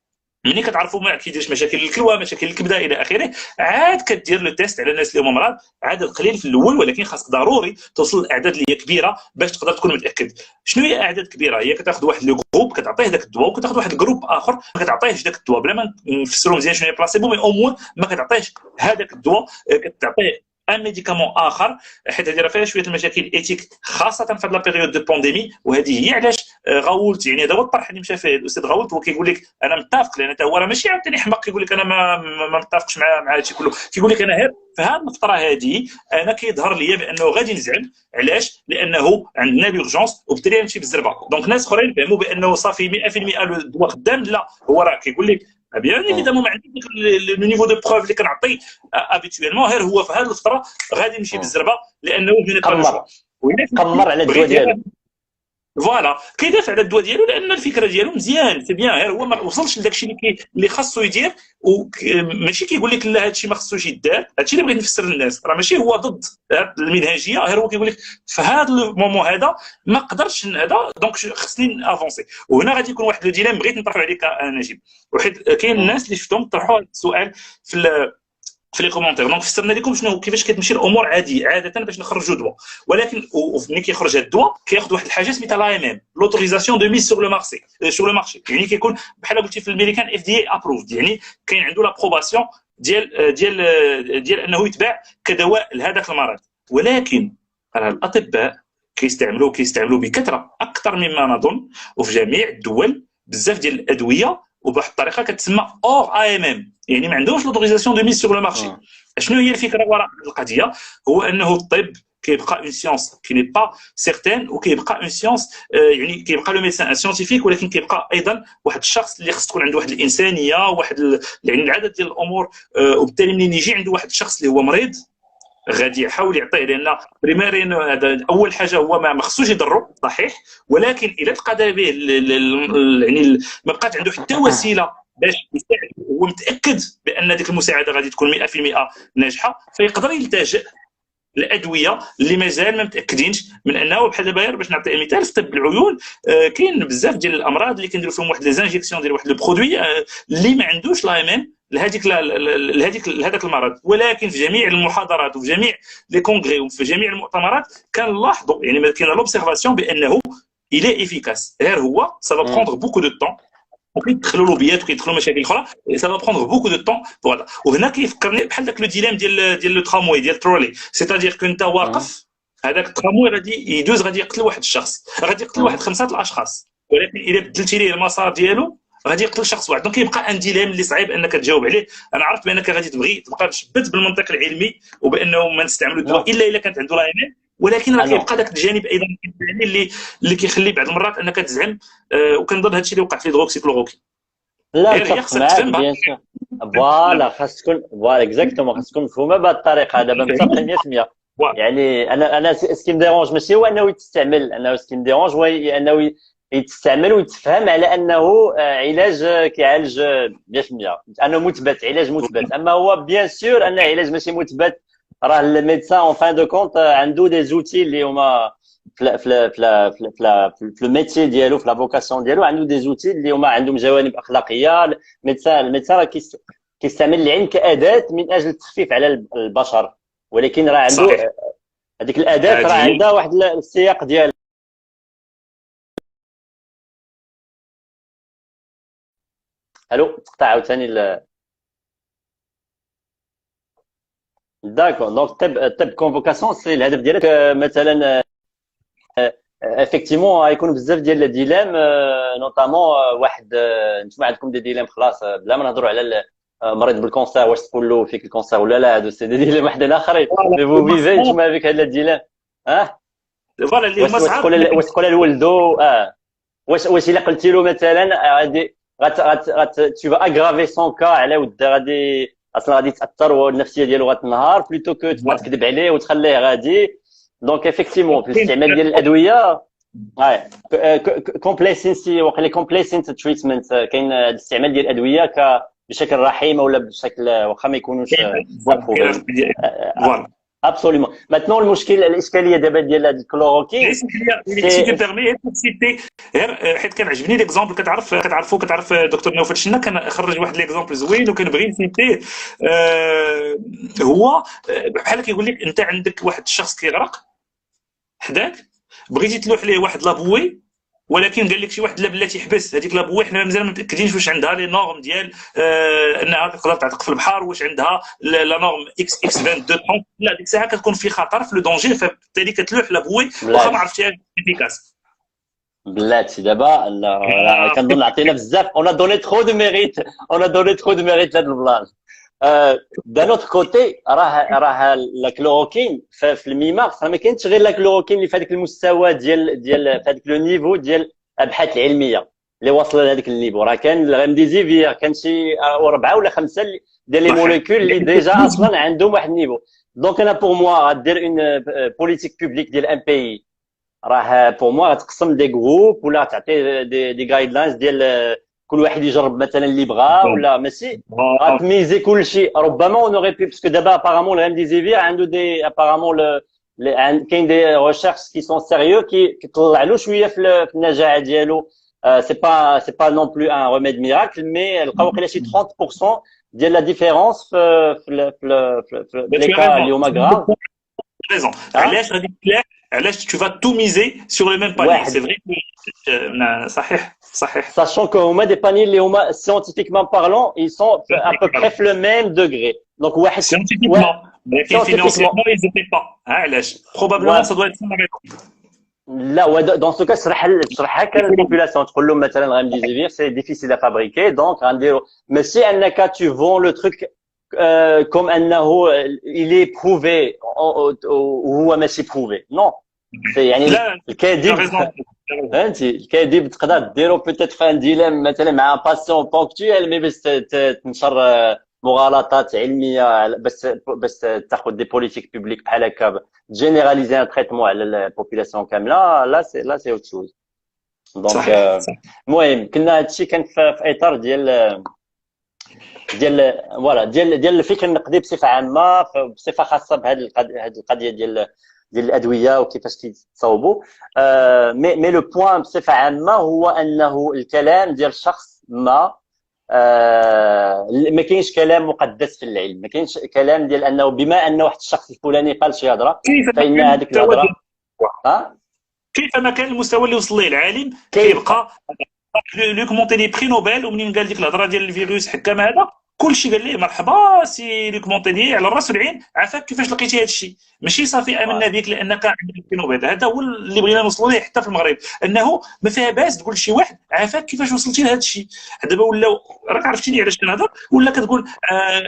ملي كتعرفوا ما كيديرش مشاكل الكلوه، مشاكل الكبده الى اخره، عاد كدير لو تيست على الناس اللي هما مرض. عاد قليل في الاول، ولكن خاصك ضروري توصل لاعداد اللي هي كبيره باش تقدر تكون متاكد. شنو هي اعداد كبيره؟ هي كتاخذ واحد لو جروب كتعطيه ذاك الدواء، وكتاخذ واحد الجروب اخر ما كتعطيهش ذاك الدواء، بلا ما نفسروا مزيان شنو هي بلاسيبو، مي او موان ما كتعطيهش هذاك الدواء، كتعطيه ان ميديكامون اخر. حيت هذه راه فيها شويه المشاكل ايتيك، خاصه في هذه لا بيريود دو بانديمي. وهذه هي علاش غاولت، يعني هذا هو الطرح اللي مشى فيه الاستاذ غاولت، هو كيقول لك انا متفق، لان هو راه ماشي عاوتاني حماق كيقول لك انا ما متفقش مع هادشي كله. كيقول لك انا غير في هذه الفتره هذه انا كيظهر لي بانه غادي نزعم. علاش؟ لانه عندنا لورجونس وبالتالي نمشي بالزربه. دونك ناس اخرين فهموا بانه صافي 100% الدواء خدام. لا، هو راه كيقول لك بيان ايفيدامون ما عنديش لو نيفو دو بروف اللي كنعطي ابيتويلمون، غير هو في هذه الفتره غادي نمشي بالزربه لانه هنا قمر على الدواء ديالو. فوالا كيدافع على الدواء ديالو لان الفكره ديالو مزيان سي بيان، غير هو ما وصلش لداكشي اللي خاصو يدير. وماشي كيقول لك لا هادشي ما خصوش يدار. هادشي اللي بغيت نفسر للناس، راه ماشي هو ضد المنهجيه، غير هو كيقول لك في هذا المومون هذا ما قدرتش هذا، دونك خصني افونسي. وهنا غادي يكون واحد لو ديلام بغيت نطرحو عليك نجيب. وحيت كاين الناس اللي شفتهم طرحوا هذا السؤال في لي كومونتير. دونك فسرنا لكم شنو كيفاش كتمشي الامور عاده باش نخرجوا دواء. ولكن ملي كيخرج هذا الدواء كياخذ واحد الحاجه سميتها لا ام ام، لوتوريزاسيون دو ميز سور لو مارشي. يعني كيكون بحال قلتي في الامريكان اف دي اي ابروفد، يعني كاين عنده لابروباسيون ديال انه يتباع كدواء لهذاك المرض. ولكن الاطباء كيستعملوا بكثره اكثر مما نظن، وفي جميع الدول بزاف ديال الادويه وبواحد الطريقه كتسمى اور اي ام ام، يعني ما عندهمش لوتوريزاسيون دو ميز سور لو مارشي. شنو هي الفكره وراء القضيه؟ هو انه الطب كيبقى اون سيونس كي ني با سيغتين، وكيبقى اون سيونس يعني كيبقى لو ميدسان سيانتيفيك، ولكن كيبقى ايضا واحد الشخص اللي خص تكون عنده واحد الانسانيه، يعني العدد ديال الامور. وبالتالي منين يجي عنده واحد الشخص اللي هو مريض غادي يحاول يعطيه، لان بريميرين اول حاجه هو ما خصوش يضرو صحيح، ولكن الا تقاد به يعني ما بقات عنده حتى وسيله باش يساعد، هو متاكد بان ديك المساعده غادي تكون 100% ناجحه، فيقدر يلتجئ الادويه اللي مازال ما متاكدينش من انه بحال دابا. باش نعطي مثال في طب العيون، كاين بزاف ديال الامراض اللي كنديروا فيهم واحد لي زانجيكسيون ديال واحد لو برودوي اللي ما عندوش لا ام ام لهذاك المرض. ولكن في جميع المحاضرات وفي جميع لي كونغري وفي جميع المؤتمرات كنلاحظوا، يعني كاين لوبسيرفاسيون بانه الى افيكاس، غير هو سافا بروندر بوكو دو طون، وكيدخلوا لوبيات وكيدخلوا مشاكل اخرى، سافا بروندر بوكو دو طون. فوالا، وهنا كيفكرني بحال داك لو ديلام ديال لو تراموي ديال الترولي، سيتادير كنت واقف هذاك التراموي غادي يدوز، غادي يقتل واحد الشخص، غادي يقتل واحد 5 الاشخاص، ولكن الا بدلتي ليه المسار ديالو غادي يقتل شخص واحد. دونك كيبقى ان ديلام اللي صعيب انك تجاوب عليه. انا عرفت بانك غادي تبغي تبقى مشبت بالمنطق العلمي وبانه ما نستعملوا الدواء الا كانت عنده لا ايمان، ولكن راه كيبقى ذاك الجانب ايضا اللي كيخلي بعض المرات انك تزعم. وكنظن هذا الشيء اللي وقع في الهيدروكسيكلوروكين. لا اتفق معاك بيان سور. فوالا خاص تكون فوالا اكزاكتومون، خاص تكون مفهومه بهذه الطريقه. دابا متفقين 100%. يعني انا سكي مديرونج ماشي هو انه يتستعمل، انه سكي مديرونج هو انه يتستعمل ويتفهم على انه علاج كيعالج 100%، انه مثبت، علاج مثبت. اما هو بيان سور انه علاج ماشي مثبت، راه الميدسان اون فان دو كونت عنده دي زوتي اللي هما في الميتي ديالو، في لا فوكاسيون ديالو، عنده دي زوتي اللي هما عندهم جوانب اخلاقيه. الميدسان راه كيستعمل العلم كاداه من اجل التخفيف على البشر، ولكن راه عنده هذيك الاداه راه عندها واحد السياق ديالها. الو تقطع عاوتاني داكور. دونك الطب كونفوكاسيون سي الهدف ديالك مثلا افيكتيمون غيكون بزاف ديال الديلام، نوطامون واحد نتوما عندكم دي ديلام خلاص بلا ما نهضروا على مريض بالكونسير واش تقول له فيك الكونسير ولا لا، هادو سي دي ديلام وحدين اخرين. مي فو فيفي نتوما افيك هاد الديلام فوالا اللي هما صعاب. واش تقول لولدو واش الا قلتي له مثلا غادي tu vas aggraver son cas على ود غادي اصلا غادي يتاثر والنفسيه ديالو غتنهار، بلوتو كو تبقى تكذب عليه وتخليه غادي. دونك افيكتيمون في الاستعمال ديال الادويه كومبليسنسي وقيله كومبليسنت تريتمنت، كاين الاستعمال ديال الادويه بشكل رحيم ولا بشكل واخا ما يكونوش فوالا ابسوليومون. ماتنون المشكل الاشكاليه دابا ديال هاد الكلوروكين سي سي تو بيرمي سيتي غير حيت كنعجبني ليكزومبل. كتعرف دكتور نوفل شنا كان خرج واحد ليكزومبل زوين وكنبغي نسيتيه. هو بحال كيقول لك انت عندك واحد الشخص كيغرق حداك، بغيتي تلوح ليه واحد لابوي، ولكن قال لك شي واحد لا بلاتي حبس هذيك لابوي، حنا مازال ما متاكدينش واش عندها لي نورم ديال انها تقدر تعتق في البحر، واش عندها لا نورم اكس 22 لا ديك الساعه كتكون في خطر في لو دونجي، فبالتالي كتلوح لابوي واخا ما عرفتيهاش افيكاس. بلاتي دابا كنظن عطينا بزاف، اون دوني ترو دو ميريت، لهاد البلان. دان اوتر كوتي راه لا كلوروكين في الميمارس راه ما كاينش غير لا كلوروكين اللي في هذاك المستوى ديال في هذاك لو نيفو ديال الابحاث العلميه اللي واصله لهذاك النيفو، راه كان الريمديزيفير، كان شي 4 ولا 5 ديال لي موليكول اللي ديجا اصلا عندهم واحد النيفو. دونك انا بور موا غدير اون بوليتيك بوبليك ديال ان بي، راه بور موا غتقسم دي جروب ولا تعطي دي جايد لاينز ديال كل واحد يجرب مثلا اللي بغا، ولا ماشي غتميزي كل شيء. ربما اون اوري بي باسكو دابا ابارامون الريمديزيفير عنده دي ابارامون كاين دي ريشيرش كي سون سيريو كيطلع له شويه في النجاعه ديالو. سي با نون بلو ان ريميد ميراكل، مي لقاو واقيلا شي 30% ديال لا ديفيرونس في لي كا اللي هما غراف. raison. علاش tu vas tout miser sur le même panier. C'est vrai que صحيح. Sachant que هما des paniers اللي هما scientifiquement parlant ils sont à peu près في le même degré. Donc واحد scientifiquement mais financièrement ils étaient pas. علاش probablement ça doit être ça la réponse. لا dans ce cas تشرحها كان البوبولاسيون، تقول لهم مثلا غنديزيفير سي ديفيسيل ا فابريكي، دونك غنديرو ماشي انك tu vends le truc comme انه il est prouvé وهو ماشي prouvé. non يعني الكذب فهمتي، الكذب تقدر ديرو بوتيت في ان ديلام مثلا مع باسيون بونكتويل، مي باش تنشر مغالطات علميه، بس تاخذ دي بوليتيك بوبليك بحال هكا جينيراليزي ان تريتمون على البوبولاسيون كامله، لا سي اوت شوز. دونك المهم كنا هادشي كان في اطار ديال فوالا ديال الفكر النقدي بصفه عامه، بصفه خاصه بهذه القضيه ديال الادويه وكيفاش كيتصاوبوا. مي لو بوين بصفه عامه هو انه الكلام ديال شخص ما ما كاينش كلام مقدس في العلم، ما كاينش كلام ديال انه بما ان واحد الشخص الفلاني قال شي هضره فان هذيك الهضره كيف ما كان المستوى اللي وصل ليه العالم كيبقى لوك مونتيني بري نوبل، ومنين قال ديك الهضره ديال الفيروس حكم هذا كلشي قال ليه مرحبا سي لوك مونتيني على الراس والعين، عافاك كيفاش لقيتي هذا الشيء، ماشي صافي امنا بك لانك عندك النوبل. هذا هو اللي بغينا نوصلوا ليه حتى في المغرب، انه ما فيها باس تقول لشي واحد عافاك كيفاش وصلتي لهذا الشيء. دابا ولاو راك عرفتيني علاش كنهضر، ولا كتقول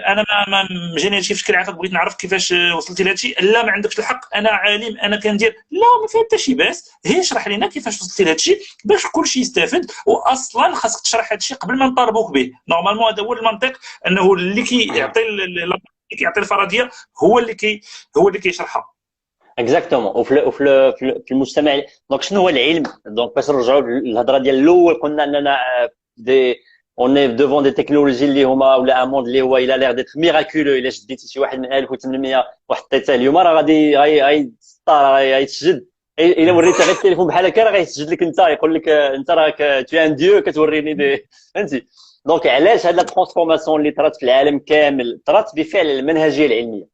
انا ما جاني هادشي في فكر، عافاك بغيت نعرف كيفاش وصلتي لهذا الشيء. لا ما عندكش الحق، انا عالم انا كندير، لا ما فيها حتى شي باس، هي اشرح لنا كيفاش وصلتي لهذا الشيء باش كلشي يستافد. واصلا خاصك تشرح هذا الشيء قبل ما نطالبوك به. نورمالمون هذا هو المنطق، انه اللي كيعطي الفرضيه هو اللي كيشرحها. اكزاكتومون. وفي المجتمع دونك شنو هو العلم؟ دونك باش نرجعوا للهضره ديال الاول، قلنا اننا اون اي ديفون دي تكنولوجي اللي هما ولا ان موند اللي هو الى ليغ ديت ميراكولو. الا شديتي شي واحد من 1800 وحطيته اليوم راه غادي غيتسجد. الا وريته غير التليفون بحال هكا راه غيسجد لك انت، يقول لك انت راك تو ان ديو كتوريني دي فهمتي. دونك علاش هاد لا ترانسفورماسيون اللي طرات في العالم كامل طرات بفعل المنهجيه العلميه.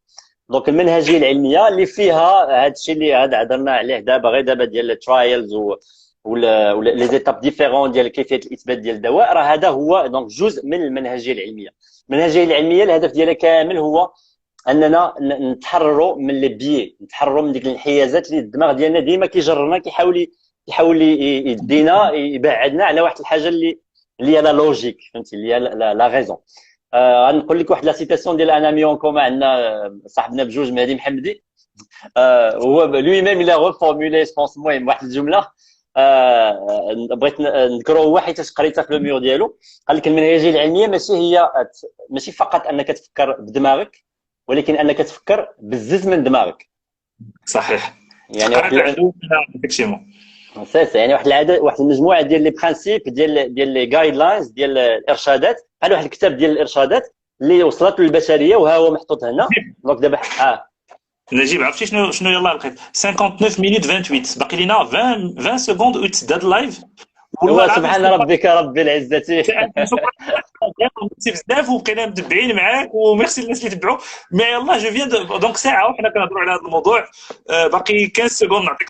دونك المنهجيه العلميه اللي فيها هاد الشيء اللي هضرنا عليه دابا غير دابا ديال الترايلز ولا لي زيتاب ديفيرون ديال كيفيه الاثبات ديال الدواء، راه هذا هو دونك جزء من المنهجيه العلميه. المنهجيه العلميه الهدف ديالها كامل هو اننا نتحرروا من لي بيي، نتحرروا من ديك الانحيازات اللي الدماغ ديالنا ديما كيجرنا، كيحاول يدينا يبعدنا على واحد الحاجه اللي هي لا لوجيك، فهمتي، اللي هي لا ريزون. غنقول لك واحد لا سيتاسيون ديال ان امي اون كوما عندنا صاحبنا بجوج مهدي محمدي، هو لوي ميم الى ريفورمولي سبونس. المهم واحد الجمله بغيت نذكروا هو حيت قريتها في الميور ديالو. قال لك المنهجيه العلميه ماشي فقط انك تفكر بدماغك، ولكن انك تفكر بزز من دماغك. صحيح. يعني يعني واحد المجموعه ديال لي برانسيپ ديال لي جايد لاينز ديال الارشادات. بحال واحد الكتاب ديال الارشادات اللي وصلت للبشريه وها هو محطوط هنا. دونك دابا نجيب عرفتي شنو يلاه لقيت 59 مينوت 28 باقي لينا 20 سكوند ويتسداد اللايف. والله العظيم وسبحان ربك رب العزة. شكرا ميرسي بزاف وبقينا متبعين معاك وميرسي للناس اللي تبعوا. مي يلاه جو فيان دونك ساعه وحنا كنهضروا على هذا الموضوع. باقي 15 سكوند نعطيك